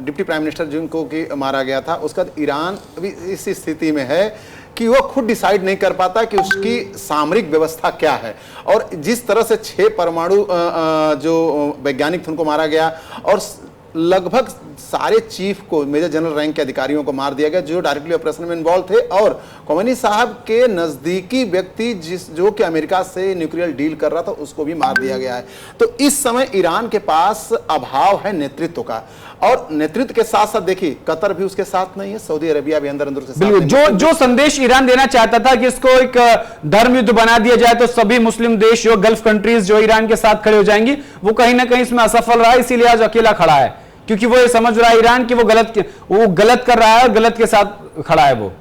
डिप्टी प्राइम मिनिस्टर जिनको कि मारा गया था, उसका ईरान अभी इस स्थिति में है कि वो खुद डिसाइड नहीं कर पाता कि उसकी सामरिक व्यवस्था क्या है। और जिस तरह से 6 परमाणु जो वैज्ञानिक थे उनको मारा गया, और लगभग सारे चीफ को, मेजर जनरल रैंक के अधिकारियों को मार दिया गया जो डायरेक्टली ऑपरेशन में इन्वॉल्व थे, और खोमेनी साहब के नजदीकी व्यक्ति जो कि अमेरिका से न्यूक्लियर डील कर रहा था उसको भी मार दिया गया है। तो इस समय ईरान के पास अभाव है नेतृत्व का, और नेतृत्व के साथ साथ देखिए कतर भी उसके साथ नहीं है, सऊदी अरेबिया भी अंदर अंदर से बिल्कुल। जो संदेश ईरान देना चाहता था कि इसको एक धर्म युद्ध बना दिया जाए तो सभी मुस्लिम देश, जो गल्फ कंट्रीज जो ईरान के साथ खड़े हो जाएंगी, वो कहीं ना कहीं इसमें असफल रहा है। इसीलिए आज अकेला खड़ा है, क्योंकि वो ये समझ रहा है ईरान कि वो गलत कर रहा है और गलत के साथ खड़ा है वो।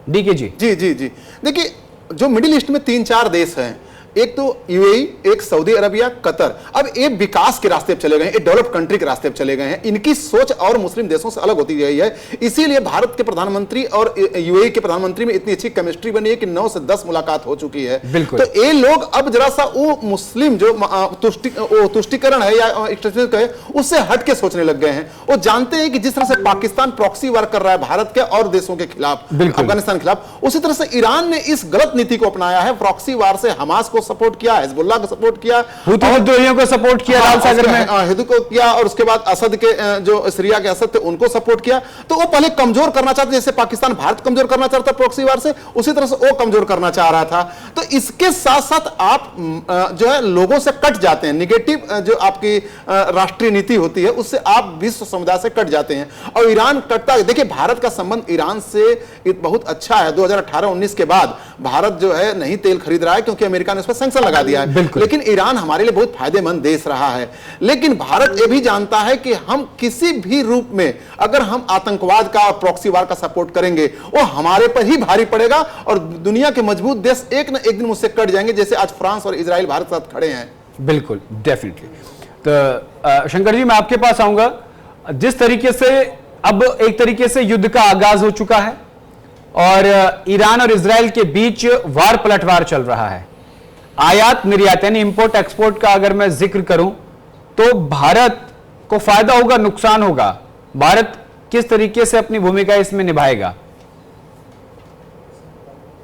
डीके जी। जी, देखिए, जो मिडिल ईस्ट में 3-4 देश हैं, एक तो यूएई, एक सऊदी अरबिया, कतर, अब ये विकास के रास्ते पर चले गए हैं, एक डेवलप कंट्री के रास्ते पर चले गए हैं। इनकी सोच और मुस्लिम देशों से अलग होती गई है। इसीलिए भारत के प्रधानमंत्री और यूएई के प्रधानमंत्री में इतनी अच्छी केमिस्ट्री बनी है कि 9 से 10 मुलाकात हो चुकी है। तो ये लोग अब जरा सा वो मुस्लिम जो तुष्टिकरण है या एक्सट्रीमिज्म है उससे हट के सोचने लग गए हैं। वो जानते हैं कि जिस तरह से पाकिस्तान प्रॉक्सी वार कर रहा है भारत के और देशों के खिलाफ, अफगानिस्तान के खिलाफ, उसी तरह से ईरान ने इस गलत नीति को अपनाया है, प्रॉक्सी वार से हमास को को सपोर्ट किया, हिजबुल्लाह को सपोर्ट किया, हुती विद्रोहियों को सपोर्ट किया लाल सागर में, हिंदू को किया, और उसके बाद असद के जो सीरिया के असद थे उनको सपोर्ट किया। तो वो पहले कमजोर करना चाहते, जैसे पाकिस्तान भारत कमजोर करना चाहता प्रॉक्सी वार से, उसी तरह से वो कमजोर करना चाह रहा था। तो इसके साथ साथ आप जो है लोगों से कट जाते हैं, निगेटिव जो आपकी राष्ट्रीय नीति होती है उससे आप विश्व समुदाय से कट जाते हैं। और ईरान कटता, देखिए भारत का संबंध ईरान से बहुत अच्छा है। 2018-19 के बाद भारत जो है नहीं तेल खरीद रहा है क्योंकि अमेरिका ने उस पर सैंक्शन लगा दिया है, लेकिन ईरान हमारे लिए बहुत फायदेमंद देश रहा है। लेकिन भारत यह भी जानता है कि हम किसी भी रूप में अगर हम आतंकवाद का और प्रॉक्सी वार का सपोर्ट करेंगे वो हमारे पर ही भारी पड़ेगा और दुनिया के मजबूत देश एक न एक दिन मुझसे कट जाएंगे, जैसे आज फ्रांस और इजराइल भारत के साथ खड़े हैं। बिल्कुल, डेफिनेटली। तो शंकर जी मैं आपके पास आऊंगा। जिस तरीके से अब एक तरीके से युद्ध का आगाज हो चुका है और ईरान और इजराइल के बीच वार पलटवार चल रहा है, आयात निर्यात यानी इंपोर्ट एक्सपोर्ट का अगर मैं जिक्र करूं तो भारत को फायदा होगा, नुकसान होगा? भारत किस तरीके से अपनी भूमिका इसमें निभाएगा?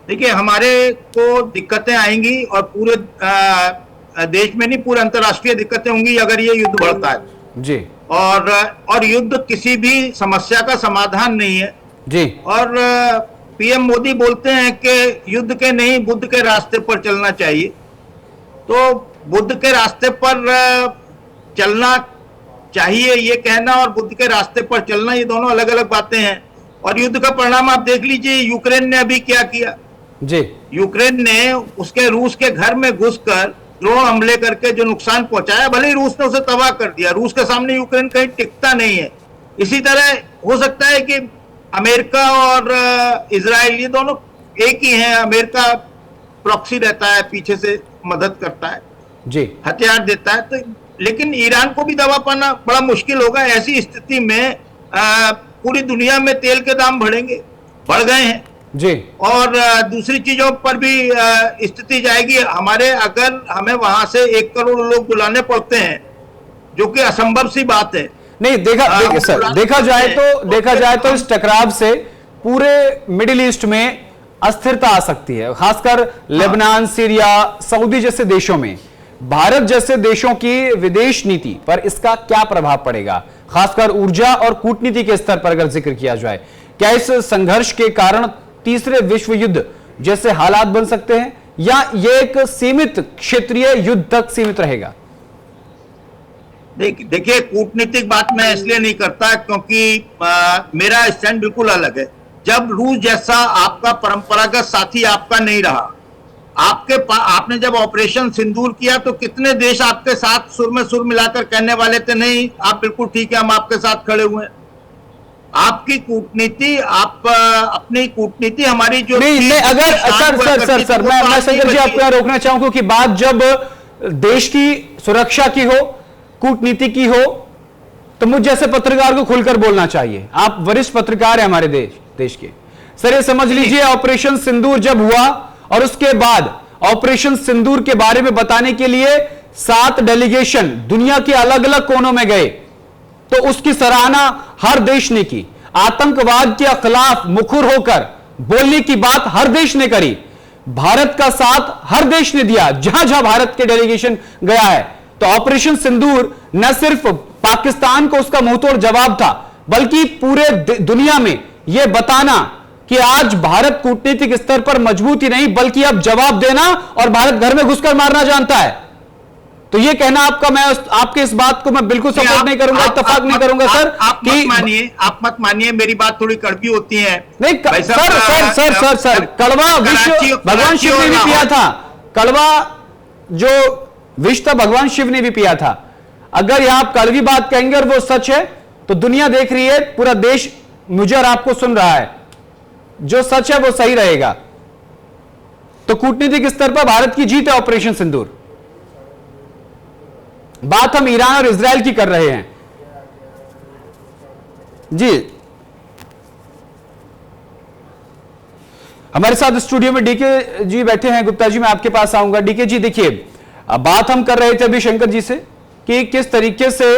देखिए, हमारे को दिक्कतें आएंगी और पूरे देश में नहीं, पूरे अंतर्राष्ट्रीय दिक्कतें होंगी अगर ये युद्ध बढ़ता है जी। और युद्ध किसी भी समस्या का समाधान नहीं है जी। और पीएम मोदी बोलते हैं कि युद्ध के नहीं बुद्ध के रास्ते पर चलना चाहिए। तो बुद्ध के रास्ते पर चलना चाहिए ये कहना और बुद्ध के रास्ते पर चलना, ये दोनों अलग अलग बातें हैं। और युद्ध का परिणाम आप देख लीजिए, यूक्रेन ने अभी क्या किया जी। यूक्रेन ने उसके रूस के घर में घुसकर ड्रोन हमले करके जो नुकसान पहुंचाया, भले ही रूस ने उसे तबाह कर दिया। रूस के सामने यूक्रेन कहीं टिकता नहीं है। इसी तरह हो सकता है कि अमेरिका और इजराइल ये दोनों एक ही हैं। अमेरिका प्रॉक्सी रहता है, पीछे से मदद करता है जी, हथियार देता है। तो लेकिन ईरान को भी दबा पाना बड़ा मुश्किल होगा। ऐसी स्थिति में पूरी दुनिया में तेल के दाम बढ़ गए हैं जी। और दूसरी चीजों पर भी स्थिति जाएगी। अगर हमें वहां से 1 करोड़ लोग बुलाने पड़ते हैं, जो कि असंभव सी बात है। नहीं, देखा जाए तो इस टकराव से पूरे मिडिल ईस्ट में अस्थिरता आ सकती है, खासकर लेबनान, सीरिया, सऊदी जैसे देशों में। भारत जैसे देशों की विदेश नीति पर इसका क्या प्रभाव पड़ेगा, खासकर ऊर्जा और कूटनीति के स्तर पर अगर जिक्र किया जाए? क्या इस संघर्ष के कारण तीसरे विश्व युद्ध जैसे हालात बन सकते हैं या यह एक सीमित क्षेत्रीय युद्ध तक सीमित रहेगा? देखिए, कूटनीतिक बात मैं इसलिए नहीं करता क्योंकि मेरा स्टैंड बिल्कुल अलग है। जब रूस जैसा आपका परंपरागत साथी आपका नहीं रहा, आपने जब ऑपरेशन सिंदूर किया तो कितने देश आपके साथ सुर में सुर मिलाकर कहने वाले थे नहीं आप बिल्कुल ठीक है, हम आपके साथ खड़े हुए हैं। आपकी कूटनीति, अपनी कूटनीति हमारी जो नहीं अगर सर मैं शंकर जी आपको रोकना चाहूंगा कि बात जब देश की सुरक्षा की हो, कूटनीति की हो, तो मुझ जैसे पत्रकार को खुलकर बोलना चाहिए। आप वरिष्ठ पत्रकार हैं हमारे देश के। सर ये समझ लीजिए, ऑपरेशन सिंदूर जब हुआ और उसके बाद ऑपरेशन सिंदूर के बारे में बताने के लिए 7 डेलीगेशन दुनिया के अलग अलग कोनों में गए, तो उसकी सराहना हर देश ने की। आतंकवाद के खिलाफ मुखर होकर बोलने की बात हर देश ने करी। भारत का साथ हर देश ने दिया जहां जहां भारत के डेलीगेशन गया है। तो ऑपरेशन सिंदूर न सिर्फ पाकिस्तान को उसका मुंहतोड़ जवाब था, बल्कि पूरे दुनिया में यह बताना कि आज भारत कूटनीतिक स्तर पर मजबूत ही नहीं बल्कि अब जवाब देना और भारत घर में घुसकर मारना जानता है। तो ये कहना आपका, मैं आपके इस बात को मैं बिल्कुल सपोर्ट नहीं करूंगा, इत्तेफाक नहीं करूंगा सर। आप मत मानिए, मेरी बात थोड़ी कड़वी होती है। नहीं सर, कड़वा विष भगवान शिव ने भी पिया था। कड़वा जो विष था भगवान शिव ने भी पिया था। अगर यह आप कड़वी बात कहेंगे और वो सच है तो दुनिया देख रही है, पूरा देश मुझे और आपको सुन रहा है। जो सच है वो सही रहेगा। तो कूटनीतिक स्तर पर भारत की जीत है ऑपरेशन सिंदूर। बात हम ईरान और इजराइल की कर रहे हैं जी। हमारे साथ स्टूडियो में डीके जी बैठे हैं। गुप्ता जी मैं आपके पास आऊंगा। डीके जी देखिए, बात हम कर रहे थे अभी शंकर जी से कि किस तरीके से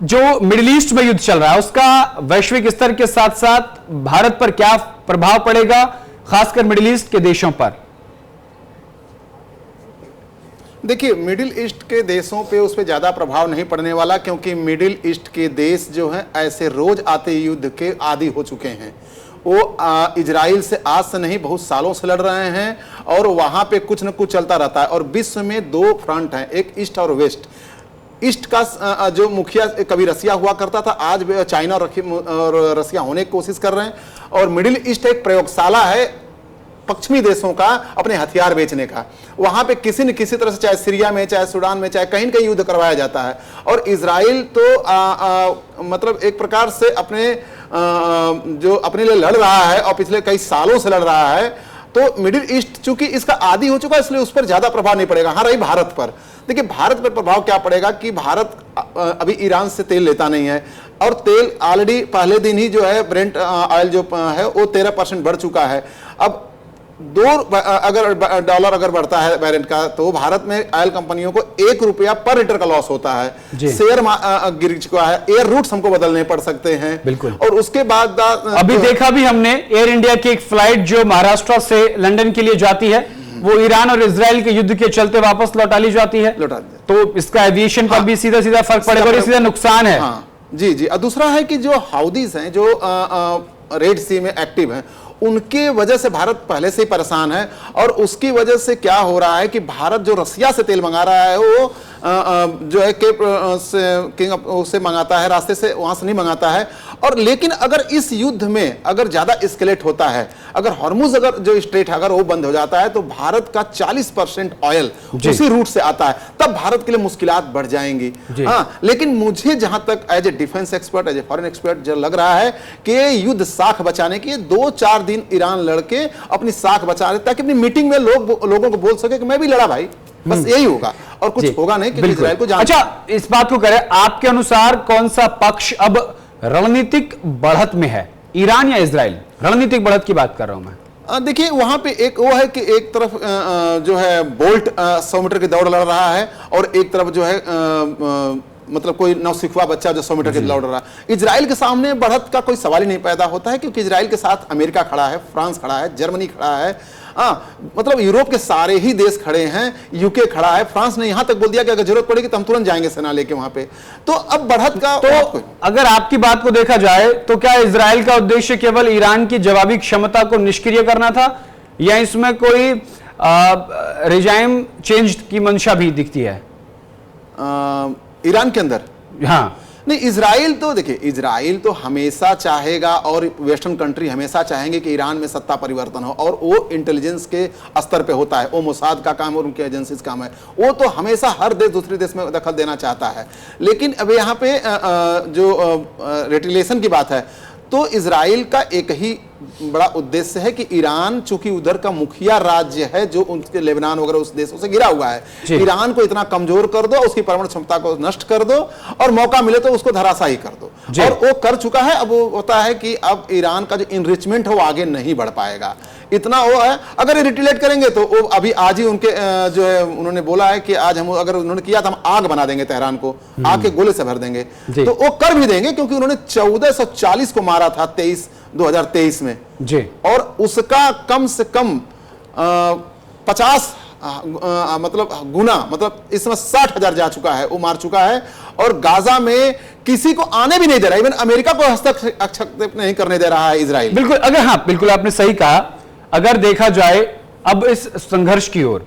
जो मिडिल ईस्ट में युद्ध चल रहा है उसका वैश्विक स्तर के साथ साथ भारत पर क्या प्रभाव पड़ेगा, खासकर मिडिल ईस्ट के देशों पर? देखिए, मिडिल ईस्ट के देशों पे उस पर ज़्यादा प्रभाव नहीं पड़ने वाला, क्योंकि मिडिल ईस्ट के देश जो हैं ऐसे रोज आते युद्ध के आदी हो चुके हैं। वो इजराइल से आज से नहीं, बहुत सालों से लड़ रहे हैं और वहाँ पे कुछ न कुछ चलता रहता है। और विश्व में दो फ्रंट हैं, एक ईस्ट और वेस्ट। ईस्ट का जो मुखिया कभी रसिया हुआ करता था, आज चाइना और रसिया होने की कोशिश कर रहे हैं। और मिडिल ईस्ट एक प्रयोगशाला है पश्चिमी देशों का अपने हथियार बेचने का। वहां पे किसी न किसी तरह से, चाहे सीरिया में, चाहे सूडान में, चाहे कहीं न कहीं युद्ध करवाया जाता है। और इजराइल तो मतलब एक प्रकार से अपने जो अपने लिए लड़ रहा है और पिछले कई सालों से लड़ रहा है, तो मिडिल ईस्ट चूंकि इसका आदी हो चुका है, इसलिए उस पर ज्यादा प्रभाव नहीं पड़ेगा। हाँ, रही भारत पर, देखिए भारत पर प्रभाव क्या पड़ेगा कि भारत अभी ईरान से तेल लेता नहीं है और तेल ऑलरेडी पहले दिन ही जो है ब्रेंट ऑयल जो है वो 13% बढ़ चुका है। अब $2 अगर बढ़ता है बैरेंट का, तो भारत में ऑयल कंपनियों को ₹1 पर लीटर का लॉस होता है। शेयर गिर चुका है, एयर रूट्स हमको बदलने पड़ सकते हैं। बिल्कुल। और उसके बाद अभी देखा भी हमने, एयर इंडिया की एक फ्लाइट जो महाराष्ट्र से लंदन के लिए जाती है, वो ईरान और इजराइल के युद्ध के चलते वापस लौटा ली जाती है। तो इसका एविएशन पर भी सीधा सीधा फर्क पड़ेगा और सीधा नुकसान है। जी जी। और दूसरा है कि जो हाउदीज हैं, जो रेड सी में एक्टिव हैं, उनके वजह से भारत पहले से ही परेशान है। और उसकी वजह से क्या हो रहा है कि भारत जो रसिया से तेल मंगा रहा है, वो जो है केप से मंगाता है, रास्ते से, वहां से नहीं मंगाता है। और लेकिन अगर इस युद्ध में अगर ज्यादा एस्केलेट होता है, अगर हॉर्मुज अगर जो स्ट्रेट है अगर वो बंद हो जाता है, तो भारत का 40% ऑयल उसी रूट से आता है, तब भारत के लिए मुश्किलात बढ़ जाएंगी। हाँ, लेकिन मुझे जहां तक as a defence expert, as a foreign expert जो लग रहा है कि युद्ध साख बचाने के 2-4 दिन ईरान लड़के अपनी साख बचा रहे, ताकि अपनी मीटिंग में लोगों को बोल सके कि मैं भी लड़ा भाई, बस यही होगा और कुछ होगा नहीं, क्योंकि इजराइल को अच्छा, इस बात को करें, आपके अनुसार कौन सा पक्ष अब रणनीतिक बढ़त में है, ईरान या इजराइल? रणनीतिक बढ़त की बात कर रहा हूं मैं। देखिए, वहां पे एक वो है कि एक तरफ जो है बोल्ट 100 मीटर की दौड़ लड़ रहा है और एक तरफ जो है मतलब कोई नौसिखुआ बच्चा जो 100 मीटर की दौड़ रहा है। इजराइल के सामने बढ़त का कोई सवाल ही नहीं पैदा होता है, क्योंकि इजराइल के साथ अमेरिका खड़ा है, फ्रांस खड़ा है, जर्मनी खड़ा है, मतलब यूरोप के सारे ही देश खड़े हैं, यूके खड़ा है। फ्रांस ने यहां तक बोल दिया कि अगर जरूरत पड़ेगी तो हम तुरंत जाएंगे सेना लेके वहां पे। तो अब बढ़त का तो अगर आपकी बात को देखा जाए तो क्या इजराइल का उद्देश्य केवल ईरान की जवाबी क्षमता को निष्क्रिय करना था, या इसमें कोई रिजाइम चेंज की मंशा भी दिखती है ईरान के अंदर? हाँ नहीं, इजराइल तो देखिए, इजराइल तो हमेशा चाहेगा और वेस्टर्न कंट्री हमेशा चाहेंगे कि ईरान में सत्ता परिवर्तन हो, और वो इंटेलिजेंस के स्तर पे होता है, वो मोसाद का काम और उनके एजेंसीज का काम है। वो तो हमेशा हर देश दूसरे देश में दखल देना चाहता है। लेकिन अब यहाँ पे जो रेटिलेशन की बात है, तो इजराइल का एक ही बड़ा उद्देश्य है कि ईरान चूंकि उधर का मुखिया राज्य है, जो उनके लेबनान वगैरह उस देशों से घिरा हुआ है, ईरान को इतना कमजोर कर दो, उसकी परमाणु क्षमता को नष्ट कर दो और मौका मिले तो उसको धराशायी कर दो। और वो कर चुका है। अब वो होता है कि अब ईरान का जो इनरिचमेंट है वो आगे नहीं बढ़ पाएगा, इतना वो है। अगर ये रिटिलेट करेंगे तो वो अभी आज ही उनके जो है उन्होंने बोला है कि आज हम अगर उन्होंने किया तो हम आग बना देंगे तेहरान को, आग के गोले से भर देंगे। तो वो कर भी देंगे, क्योंकि उन्होंने 1440 को मारा था 2023 में जी, और उसका कम से कम 50 मतलब गुना, मतलब इसमें 60,000 जा चुका है, वो मार चुका है। और गाजा में किसी को आने भी नहीं दे रहा, इवन अमेरिका को हस्तक्षेप नहीं करने दे रहा है इजराइल। बिल्कुल, अगर हाँ बिल्कुल आपने सही कहा। अगर देखा जाए अब इस संघर्ष की ओर,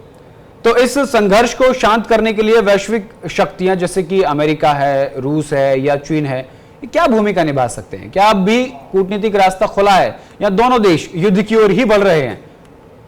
तो इस संघर्ष को शांत करने के लिए वैश्विक शक्तियां जैसे कि अमेरिका है, रूस है या चीन है, क्या भूमिका निभा सकते हैं? क्या अब भी कूटनीतिक रास्ता खुला है या दोनों देश युद्ध की ओर ही बढ़ रहे हैं?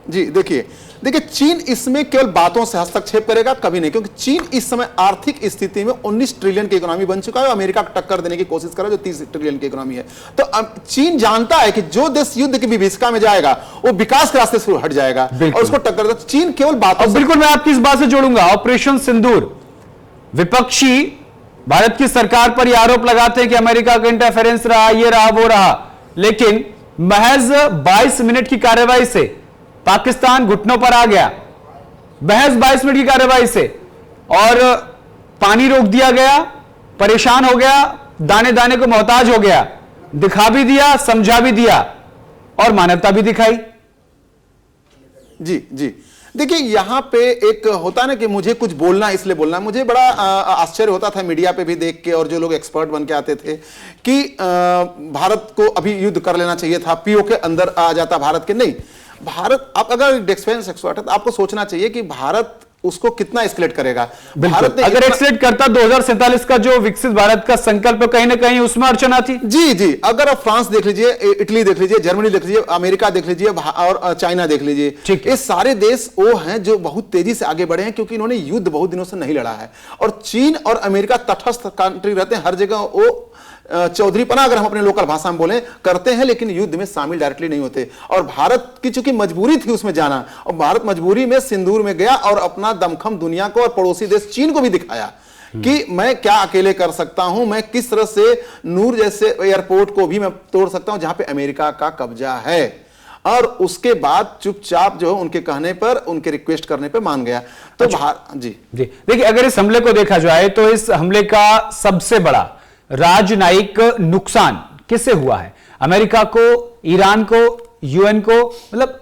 जी देखिए, चीन इसमें केवल बातों से हस्तक्षेप करेगा कभी नहीं, क्योंकि चीन इस समय आर्थिक स्थिति में 19 ट्रिलियन की इकोनॉमी बन चुका है, अमेरिका को टक्कर देने की कोशिश कर रहा है जो 30 ट्रिलियन की इकोनॉमी है। तो चीन जानता है कि जो देश युद्ध की विभीषिका में जाएगा वो विकास के रास्ते से हट जाएगा और उसको टक्कर देगा। चीन केवल बातों, बिल्कुल मैं आपकी इस बात से जोड़ूंगा। ऑपरेशन सिंदूर, विपक्षी भारत की सरकार पर यह आरोप लगाते हैं कि अमेरिका का इंटरफेरेंस रहा, ये रहा, वो रहा, लेकिन महज 22 मिनट की कार्रवाई से पाकिस्तान घुटनों पर आ गया। महज 22 मिनट की कार्रवाई से, और पानी रोक दिया गया, परेशान हो गया, दाने दाने को मोहताज हो गया, दिखा भी दिया, समझा भी दिया और मानवता भी दिखाई। जी जी देखिए, यहाँ पे एक होता है ना कि मुझे कुछ बोलना इसलिए बोलना, मुझे बड़ा आश्चर्य होता था मीडिया पे भी देख के, और जो लोग एक्सपर्ट बन के आते थे कि भारत को अभी युद्ध कर लेना चाहिए था, पीओ के अंदर आ जाता भारत के। नहीं, भारत, आप अगर डिफेंस एक्सपर्ट है तो आपको सोचना चाहिए कि भारत उसको कितना एस्केलेट करेगा। भारत ने अगर एस्केलेट करता 2047 का जो विकसित भारत का संकल्प कहीं ना कहीं उसमें अड़चन आती। जी जी, अगर आप फ्रांस देख लीजिए, इटली देख लीजिए, जर्मनी देख लीजिए, अमेरिका देख लीजिए और चाइना देख लीजिए, ये सारे देश वो हैं जो बहुत तेजी से आगे बढ़े हैं क्योंकि इन्होंने युद्ध बहुत दिनों से नहीं लड़ा है। और चीन और अमेरिका तटस्थ कंट्री रहते हैं, हर जगह वो चौधरीपना, अगर हम अपने लोकल भाषा में बोले, करते हैं, लेकिन युद्ध में शामिल डायरेक्टली नहीं होते। और भारत की चूंकि मजबूरी थी उसमें जाना, और भारत मजबूरी में सिंदूर में गया और अपना दमखम दुनिया को और पड़ोसी देश चीन को भी दिखाया कि मैं क्या अकेले कर सकता हूं, मैं किस तरह से नूर जैसे एयरपोर्ट को भी मैं तोड़ सकता हूं जहां पे अमेरिका का कब्जा है। और उसके बाद चुपचाप जो है उनके कहने पर, उनके रिक्वेस्ट करने पर मान गया। तो जी देखिए, अगर इस हमले को देखा जाए तो इस हमले का सबसे बड़ा राजनयिक नुकसान किससे हुआ है? अमेरिका को, ईरान को, यूएन को, मतलब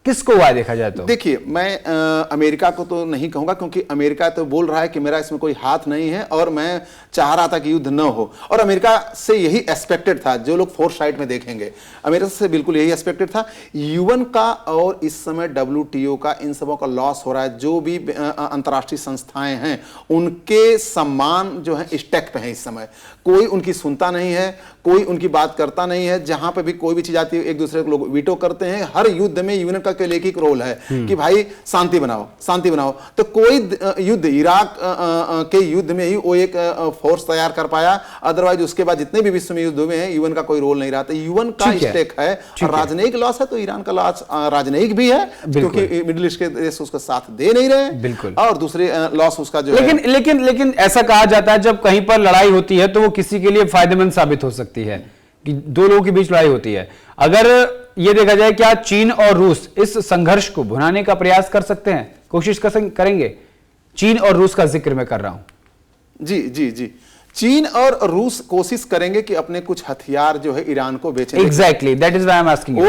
किसको हुआ है देखा जाए तो? देखिए, मैं अमेरिका को तो नहीं कहूंगा क्योंकि अमेरिका तो बोल रहा है कि मेरा इसमें कोई हाथ नहीं है और मैं चाह रहा था कि युद्ध न हो, और अमेरिका से यही एक्सपेक्टेड था। जो लोग फोर्थ साइड में देखेंगे, अमेरिका से बिल्कुल यही एक्सपेक्टेड था। यूएन का और इस समय WTO का, इन सबों का लॉस हो रहा है। जो भी अंतर्राष्ट्रीय संस्थाएं हैं उनके सम्मान जो है स्टेक पे है इस समय। कोई उनकी सुनता नहीं है, कोई उनकी बात करता नहीं है। जहां पे भी कोई भी चीज आती है एक दूसरे को लोग वीटो करते हैं। हर युद्ध में यूएन का केवल एक ही रोल है कि भाई शांति बनाओ, शांति बनाओ। तो कोई युद्ध, इराक के युद्ध में ही वो एक फोर्स तैयार कर पाया, अदरवाइज उसके बाद जितने भी विश्व में युद्ध हुए हैं यूएन का कोई रोल नहीं रहा। तो यूएन का स्टेक है, और राजनयिक लॉस है तो ईरान का लॉस राजनयिक भी है क्योंकि मिडिल ईस्ट के देश उसका साथ दे नहीं रहे, बिल्कुल। और दूसरे लॉस उसका जो लेकिन ऐसा कहा जाता है जब कहीं पर लड़ाई होती है तो वो किसी के लिए फायदेमंद साबित हो सकती है कि दो लोगों के बीच लड़ाई होती है। अगर यह देखा जाए, क्या चीन और रूस इस संघर्ष को भुनाने का प्रयास कर सकते हैं, कोशिश करेंगे? चीन और रूस का जिक्र मैं कर रहा हूं। जी जी जी, चीन और रूस कोशिश करेंगे कि अपने कुछ हथियार जो है ईरान को बेचें। Exactly, that is why I am asking you.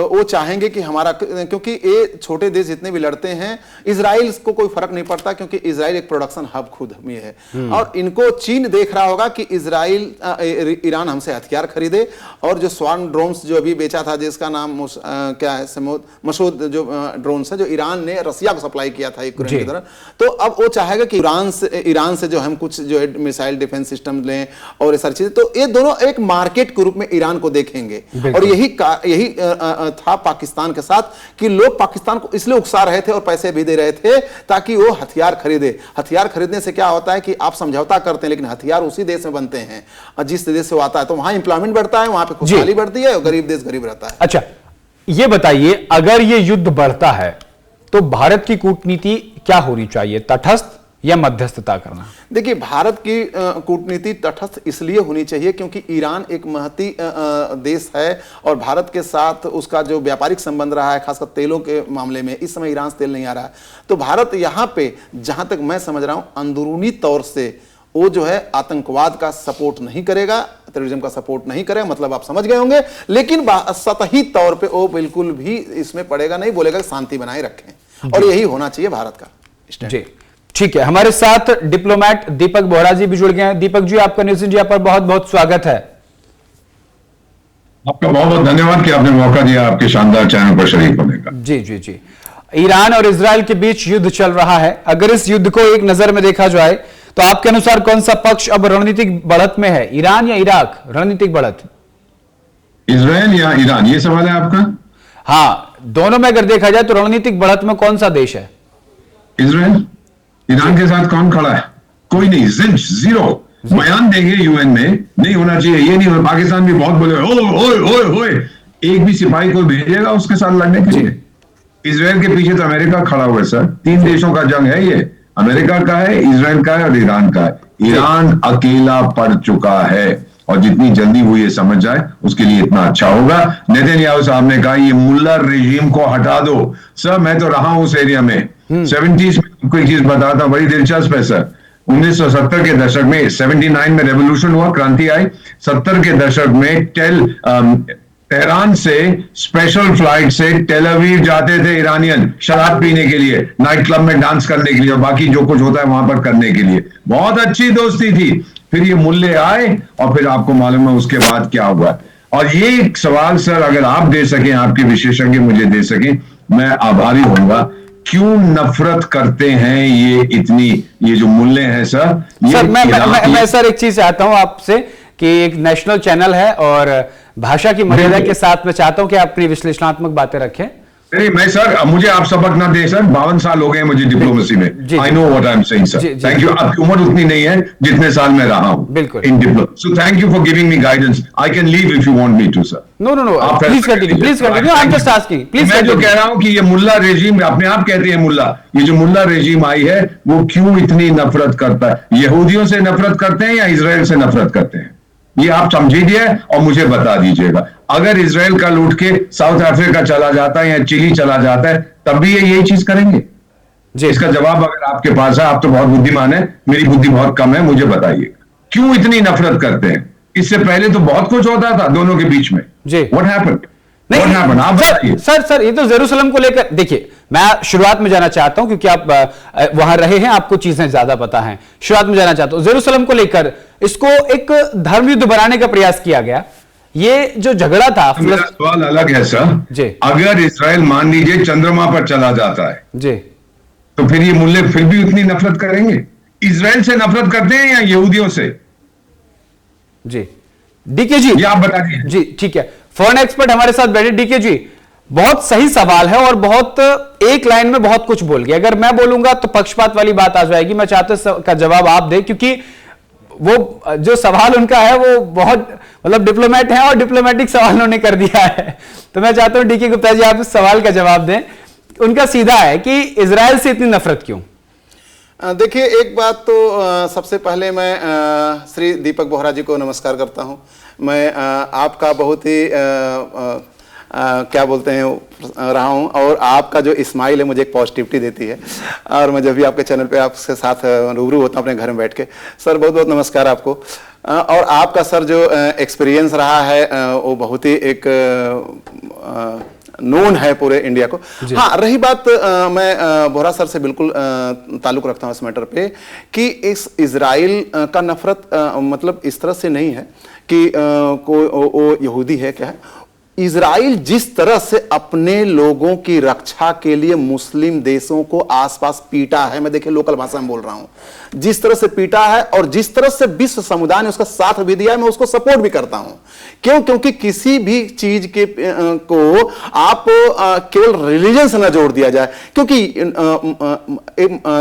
वो चाहेंगे कि हमारा, क्योंकि ये छोटे देश जितने भी लड़ते हैं, इजराइल को कोई फर्क नहीं पड़ता क्योंकि इजराइल एक प्रोडक्शन हब खुद में है। और इनको चीन देख रहा होगा कि ईरान हमसे हथियार खरीदे, और जो स्वान ड्रोन्स जो अभी बेचा था, जिसका नाम क्या है, मसूद जो ड्रोन्स है, जो ईरान ने रसिया को सप्लाई किया था यूक्रेन की तरफ, तो अब वो चाहेगा कि ईरान से जो हम कुछ जो मिसाइल डिफेंस सिस्टम लें और ये सारी चीजें। तो ये दोनों एक मार्केट के रूप में ईरान को देखेंगे। और यही था पाकिस्तान के साथ कि लोग पाकिस्तान को इसलिए उकसा रहे थे और पैसे भी दे रहे थे ताकि वो हथियार खरीदे। हथियार खरीदने से क्या होता है कि आप समझौता करते हैं, लेकिन हथियार उसी देश में बनते हैं और जिस देश से वो आता है, तो वहां इंप्लॉयमेंट बढ़ता है, वहां पे खुशहाली बढ़ती है और गरीब देश गरीब रहता है। अच्छा, ये बताइए, अगर ये युद्ध बढ़ता है तो भारत की कूटनीति क्या होनी चाहिए? तटस्थ या मध्यस्थता करना? देखिए, भारत की कूटनीति तटस्थ इसलिए होनी चाहिए क्योंकि ईरान एक महती देश है और भारत के साथ उसका जो व्यापारिक संबंध रहा है, खासकर तेलों के मामले में। इस समय ईरान से तेल नहीं आ रहा है, तो भारत यहां पे, जहां तक मैं समझ रहा हूं, अंदरूनी तौर से वो जो है आतंकवाद का सपोर्ट नहीं करेगा, टेररिज्म का सपोर्ट नहीं करेगा, मतलब आप समझ गए होंगे। लेकिन सतही तौर पे वो बिल्कुल भी इसमें पड़ेगा नहीं, बोलेगा शांति बनाए रखें, और यही होना चाहिए भारत का स्टैंड। ठीक है, हमारे साथ डिप्लोमेट दीपक बोहरा जी भी जुड़ गए हैं। दीपक जी, आपका न्यूज़ इंडिया पर बहुत बहुत स्वागत है। आपका बहुत बहुत धन्यवाद कि आपने मौका दिया आपके शानदार चैनल पर शरीक होने का। जी जी जी, ईरान और इजराइल के बीच युद्ध चल रहा है। अगर इस युद्ध को एक नजर में देखा जाए तो आपके अनुसार कौन सा पक्ष अब रणनीतिक बढ़त में है, ईरान या इराक? रणनीतिक बढ़त, इजराइल या ईरान, ये सवाल है आपका? हाँ, दोनों में अगर देखा जाए तो रणनीतिक बढ़त में कौन सा देश है? इजराइल। ईरान के साथ कौन खड़ा है? कोई नहीं, जीरो। बयान देंगे यूएन में, नहीं होना चाहिए, ये नहीं होना। पाकिस्तान भी बहुत बोले, ओए एक भी सिपाही को भेजेगा उसके साथ लड़ने के लिए? इजराइल के पीछे तो अमेरिका खड़ा हुआ है सर। 3 देशों का जंग है ये, अमेरिका का है, इजराइल का है और ईरान का है। ईरान अकेला पड़ चुका है और जितनी जल्दी वो ये समझ जाए उसके लिए इतना अच्छा होगा। नेतन्याहू साहब ने कहा ये मुल्ला रेजिम को हटा दो। सर, मैं तो रहा हूं उस एरिया में 70s में। आपको एक चीज बताता हूं, बड़ी दिलचस्प है सर। 1970 के दशक में, 79 में रेवोल्यूशन हुआ, क्रांति आई। 70 के दशक में तेहरान से स्पेशल फ्लाइट से टेल अवीव जाते थे ईरानियन शराब पीने के लिए, नाइट क्लब में डांस करने के लिए और बाकी जो कुछ होता है वहां पर करने के लिए। बहुत अच्छी दोस्ती थी। फिर ये मुल्ले आए और फिर आपको मालूम है उसके बाद क्या हुआ। और ये एक सवाल सर अगर आप दे सकें, आपके विशेषज्ञ मुझे दे सकें, मैं आभारी होऊंगा। क्यों नफरत करते हैं ये जो मुल्ले हैं सर? सर मैं सर एक चीज चाहता हूं आपसे कि एक नेशनल चैनल है और भाषा की मर्यादा के साथ मैं चाहता हूं कि आप अपनी विश्लेषणात्मक बातें रखें। नहीं मैं सर, मुझे आप सबक ना दें सर, 52 साल हो गए मुझे डिप्लोमेसी में। I know what I am saying sir. Thank you. आपकी उम्र उतनी नहीं है जितने साल मैं रहा हूं बिल्कुल in diplomacy. So thank you for giving me guidance. I can leave if you want me to sir. No please continue. I am just asking please. मैं जो कह रहा हूं कि ये मुल्ला रेजिम, अपने आप कहते हैं मुल्ला, ये जो मुल्ला रेजिम आई है वो क्यों इतनी नफरत करता है? यहूदियों से नफरत करते हैं या इजराइल से नफरत करते हैं? ये आप समझिए और मुझे बता दीजिएगा। अगर इजराइल का लूट के साउथ अफ्रीका चला जाता है या चिली चला जाता है तब भी ये यही चीज करेंगे? इसका जवाब अगर आपके पास है, आप तो बहुत बुद्धिमान है, मेरी बुद्धि बहुत कम है, मुझे बताइए क्यों इतनी नफरत करते हैं? इससे पहले तो बहुत कुछ होता था दोनों के बीच में। What happened? नहीं सर ये तो जेरूसलम को लेकर देखिए, मैं शुरुआत में जाना चाहता हूं क्योंकि आप वहां रहे हैं, आपको चीजें ज्यादा पता हैं। शुरुआत में जाना चाहता हूं जेरूसलम को लेकर, इसको एक धर्म युद्ध बनाने का प्रयास किया गया। ये जो झगड़ा था, मेरा सवाल अलग है सर जी। अगर इजराइल मान लीजिए चंद्रमा पर चला जाता है जी, तो फिर ये मुल्ले फिर भी उतनी नफरत करेंगे? इजराइल से नफरत करते हैं या यहूदियों से? जी डीके जी, ये आप बता दीजिए। जी ठीक है, फॉरेन एक्सपर्ट हमारे साथ बैठे। डीके जी, बहुत सही सवाल है और बहुत एक लाइन में बहुत कुछ बोल गया। अगर मैं बोलूंगा तो पक्षपात वाली बात आ जाएगी। मैं चाहता हूं का जवाब आप दें क्योंकि वो जो सवाल उनका है वो बहुत मतलब डिप्लोमेट है और डिप्लोमेटिक सवाल उन्होंने कर दिया है। तो मैं चाहता हूं डीके गुप्ता जी आप इस सवाल का जवाब दें। उनका सीधा है कि इजराइल से इतनी नफरत क्यों? देखिए, एक बात तो सबसे पहले मैं श्री दीपक बोहरा जी को नमस्कार करता हूं। मैं आपका बहुत ही क्या बोलते हैं रहा हूं और आपका जो स्माइल है मुझे एक पॉजिटिविटी देती है। और मैं जब भी आपके चैनल पे आपके साथ रूबरू होता हूं अपने घर में बैठ के, सर बहुत बहुत नमस्कार आपको। और आपका सर जो एक्सपीरियंस रहा है वो बहुत ही एक नोन है पूरे इंडिया को। हाँ, रही बात मैं बोहरा सर से बिल्कुल ताल्लुक रखता हूँ इस मैटर पे कि इस इजराइल का नफरत मतलब इस तरह से नहीं है कि वो यहूदी है क्या है। इजराइल जिस तरह से अपने लोगों की रक्षा के लिए मुस्लिम देशों को आसपास पीटा है, मैं देखिए लोकल भाषा में बोल रहा हूं, जिस तरह से पीटा है और जिस तरह से विश्व समुदाय ने उसका साथ भी दिया है, मैं उसको सपोर्ट भी करता हूं। क्यों? क्योंकि किसी भी चीज के को आप केवल रिलीजन से न जोड़ दिया जाए। क्योंकि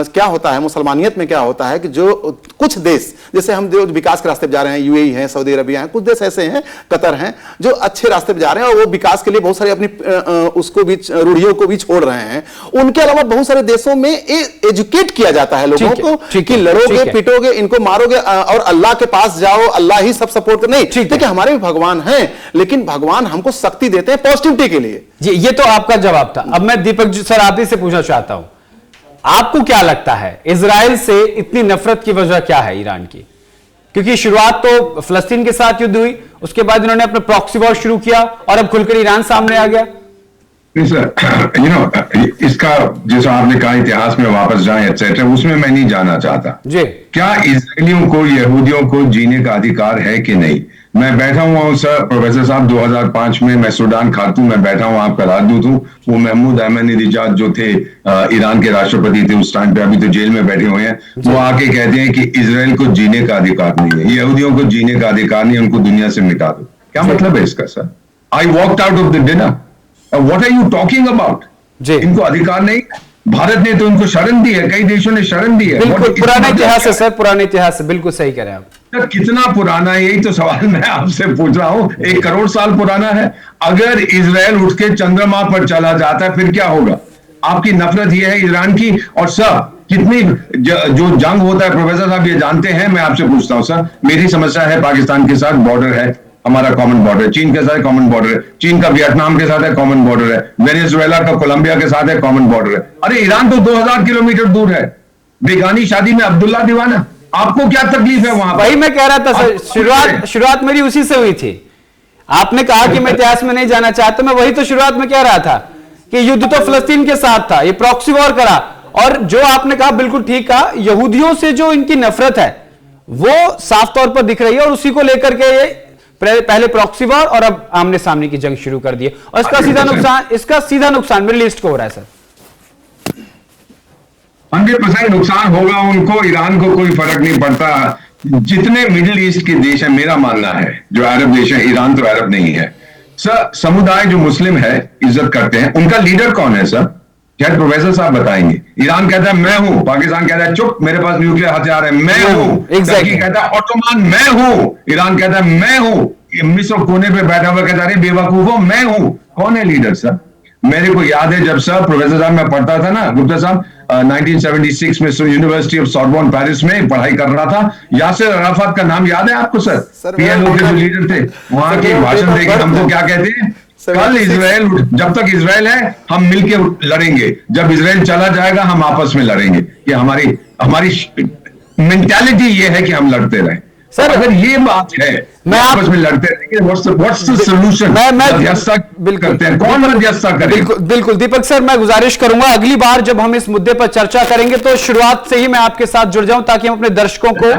क्या होता है मुसलमानियत में, क्या होता है कि जो कुछ देश जैसे हम जो विकास के रास्ते पे जा रहे हैं, यूएई है, सऊदी अरबिया है, कुछ देश ऐसे हैं, कतर हैं, जो अच्छे रास्ते पे जा रहे हैं और वो विकास के लिए बहुत सारी अपनी उसको भी रूढ़ियों को भी छोड़ रहे हैं। उनके अलावा बहुत सारे देशों में एजुकेट किया जाता है लोगों को कि लड़ोगे, पिटोगे, इनको मारोगे और अल्लाह के पास जाओ, अल्लाह ही सब सपोर्ट कर। नहीं, देखिए हमारे भी भगवान हैं, लेकिन भगवान हमको शक्ति देते हैं पॉजिटिविटी के लिए। ये तो आपका जवाब था। अब मैं दीपक जी सर आप ही से पूछना चाहता हूं, आपको क्या लगता है इजराइल से इतनी नफरत की वजह क्या है ईरान की? क्योंकि शुरुआत तो फलस्तीन के साथ युद्ध हुई, उसके बाद इन्होंने अपना प्रॉक्सी वॉर शुरू किया और अब खुलकर ईरान सामने आ गया। इसका जैसा आपने कहा इतिहास में वापस जाएं एटसेट्रा, उसमें मैं नहीं जाना चाहता जी। क्या इजरायलियों को, यहूदियों को जीने का अधिकार है कि नहीं? मैं बैठा हुआ हूँ सर, प्रोफेसर साहब 2005 में मैं सूडान खार्तूम में बैठा हूँ, आपका राजदूत हूँ। वो महमूद अहमदीनेजाद जो थे ईरान के राष्ट्रपति थे उस टाइम पे, अभी तो जेल में बैठे हुए हैं, वो आके कहते हैं कि इजराइल को जीने का अधिकार नहीं है, यहूदियों को जीने का अधिकार नहीं है, उनको दुनिया से मिटा दो। क्या मतलब है इसका sir? I walked out of the dinner. What are you talking about? इनको अधिकार नहीं? भारत ने तो इनको शरण दी है, कई देशों ने शरण दी है। बिल्कुल पुराना इतिहास है सर, पुराना इतिहास है, बिल्कुल सही कह रहे हैं आप। कितना पुराना है, यही तो सवाल मैं आपसे पूछ रहा हूं। 1 करोड़ साल पुराना है। अगर इजराइल उठ के चंद्रमा पर चला जाता है फिर क्या होगा? आपकी नफरत यह है ईरान की। और सर कितनी जो जंग होता है, प्रोफेसर साहब ये जानते हैं, मैं आपसे पूछता हूं सर, मेरी समस्या है पाकिस्तान के साथ, बॉर्डर है हमारा, कॉमन बॉर्डर है, चीन के साथ कॉमन बॉर्डर है, चीन का वियतनाम के साथ है कॉमन बॉर्डर है, वेनेजुएला का कोलंबिया के साथ है कॉमन बॉर्डर है। अरे ईरान तो 2000 किलोमीटर दूर है। बेगानी शादी में अब्दुल्ला दीवाना, आपको क्या तकलीफ है वहां? वही मैं कह रहा था सर, शुरुआत मेरी उसी से हुई थी। आपने कहा कि मैं इतिहास में नहीं जाना चाहता, मैं वही तो शुरुआत में कह रहा था कि युद्ध तो फिलिस्तीन के साथ था, ये प्रॉक्सी वॉर करा। और जो आपने कहा बिल्कुल ठीक कहा, यहूदियों से जो इनकी नफरत है वो साफ तौर पर दिख रही है, और उसी को लेकर के ये पहले प्रॉक्सी वॉर और अब आमने सामने की जंग शुरू कर दी है। और इसका सीधा नुकसान मिडिल ईस्ट को हो रहा है सर। 100% नुकसान होगा उनको, ईरान को कोई फर्क नहीं पड़ता। जितने मिडिल ईस्ट के देश है, मेरा मानना है, जो अरब देश है, ईरान तो अरब नहीं है सर, समुदाय जो मुस्लिम है इज्जत करते हैं। उनका लीडर कौन है सर? शायद प्रोफेसर साहब बताएंगे। ईरान कहता है मैं हूं, पाकिस्तान कहता है चुप मेरे पास न्यूक्लियर हथियार है, मैं हूं। टर्की कहता है ऑटोमान मैं हूं, ईरान कहता है मैं हूं, मिस्र कोने पे बैठा हुआ कहता है बेवकूफों मैं हूं। कौन है लीडर सर? मेरे को याद है जब सर प्रोफेसर साहब मैं पढ़ता था ना, गुप्ता साहब 1976 में यूनिवर्सिटी ऑफ सॉर्बोन पेरिस में पढ़ाई कर रहा था। यासिर अराफात का नाम याद है आपको सर? पीएलओ के जो लीडर थे, वहां के भाषण देके हमको क्या कहते हैं, कल इजराइल, जब तक इजराइल है हम मिलके लड़ेंगे, जब इजराइल चला जाएगा हम आपस में लड़ेंगे। ये हमारी मेंटालिटी ये है कि हम लड़ते रहें सर। अगर ये बात है, मैं आपस में लड़ते रहेंगे, व्हाट्स द सॉल्यूशन? मध्यस्थता करते हैं, कौन मध्यस्थता करेगा? बिल्कुल दीपक सर, मैं गुजारिश करूंगा अगली बार जब हम इस मुद्दे पर चर्चा करेंगे तो शुरुआत से ही मैं आपके साथ जुड़ जाऊं, ताकि हम अपने दर्शकों को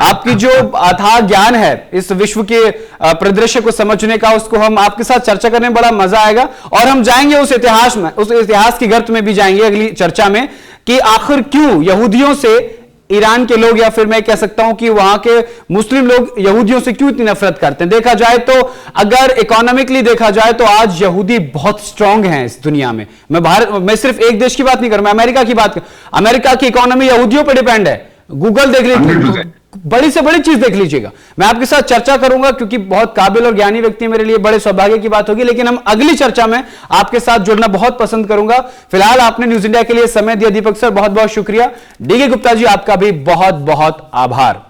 आपकी जो अथाह ज्ञान है इस विश्व के परिदृश्य को समझने का, उसको हम आपके साथ चर्चा करने में बड़ा मजा आएगा। और हम जाएंगे उस इतिहास की गर्त में भी जाएंगे अगली चर्चा में, कि आखिर क्यों यहूदियों से ईरान के लोग, या फिर मैं कह सकता हूं कि वहां के मुस्लिम लोग यहूदियों से क्यों इतनी नफरत करते हैं। देखा जाए तो, अगर इकोनॉमिकली देखा जाए तो आज यहूदी बहुत स्ट्रांग हैं इस दुनिया में। मैं सिर्फ एक देश की बात नहीं कर रहा, मैं अमेरिका की बात कर, अमेरिका की इकोनॉमी यहूदियों पर डिपेंड है। गूगल देख लीजिए, बड़ी से बड़ी चीज देख लीजिएगा। मैं आपके साथ चर्चा करूंगा क्योंकि बहुत काबिल और ज्ञानी व्यक्ति मेरे लिए बड़े सौभाग्य की बात होगी, लेकिन हम अगली चर्चा में आपके साथ जुड़ना बहुत पसंद करूंगा। फिलहाल आपने न्यूज इंडिया के लिए समय दिया दीपक सर, बहुत बहुत शुक्रिया। डीके गुप्ता जी आपका भी बहुत बहुत आभार।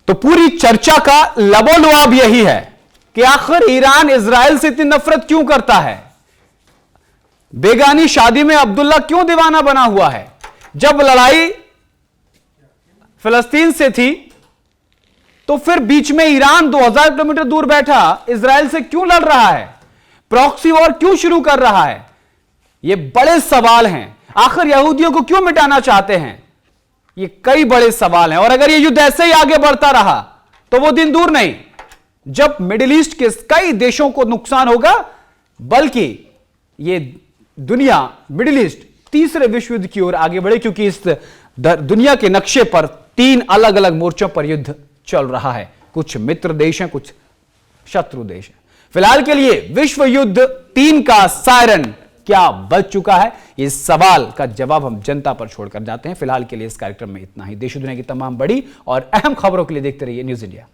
तो पूरी चर्चा का लबोलुआब यही है कि आखिर ईरान इजराइल से इतनी नफरत क्यों करता है, बेगानी शादी में अब्दुल्ला क्यों दीवाना बना हुआ है। जब लड़ाई फिलिस्तीन से थी तो फिर बीच में ईरान 2000 किलोमीटर दूर बैठा इजराइल से क्यों लड़ रहा है, प्रॉक्सी वॉर क्यों शुरू कर रहा है। ये बड़े सवाल हैं। आखिर यहूदियों को क्यों मिटाना चाहते हैं, ये कई बड़े सवाल हैं। और अगर ये युद्ध ऐसे ही आगे बढ़ता रहा तो वो दिन दूर नहीं जब मिडिल ईस्ट के कई देशों को नुकसान होगा, बल्कि ये दुनिया, मिडिल ईस्ट तीसरे विश्व युद्ध की ओर आगे बढ़े, क्योंकि इस दुनिया के नक्शे पर 3 अलग अलग मोर्चों पर युद्ध चल रहा है। कुछ मित्र देश हैं, कुछ शत्रु देश हैं। फिलहाल के लिए विश्व युद्ध 3 का सायरन क्या बज चुका है, इस सवाल का जवाब हम जनता पर छोड़कर जाते हैं। फिलहाल के लिए इस कार्यक्रम में इतना ही। देश दुनिया की तमाम बड़ी और अहम खबरों के लिए देखते रहिए न्यूज इंडिया।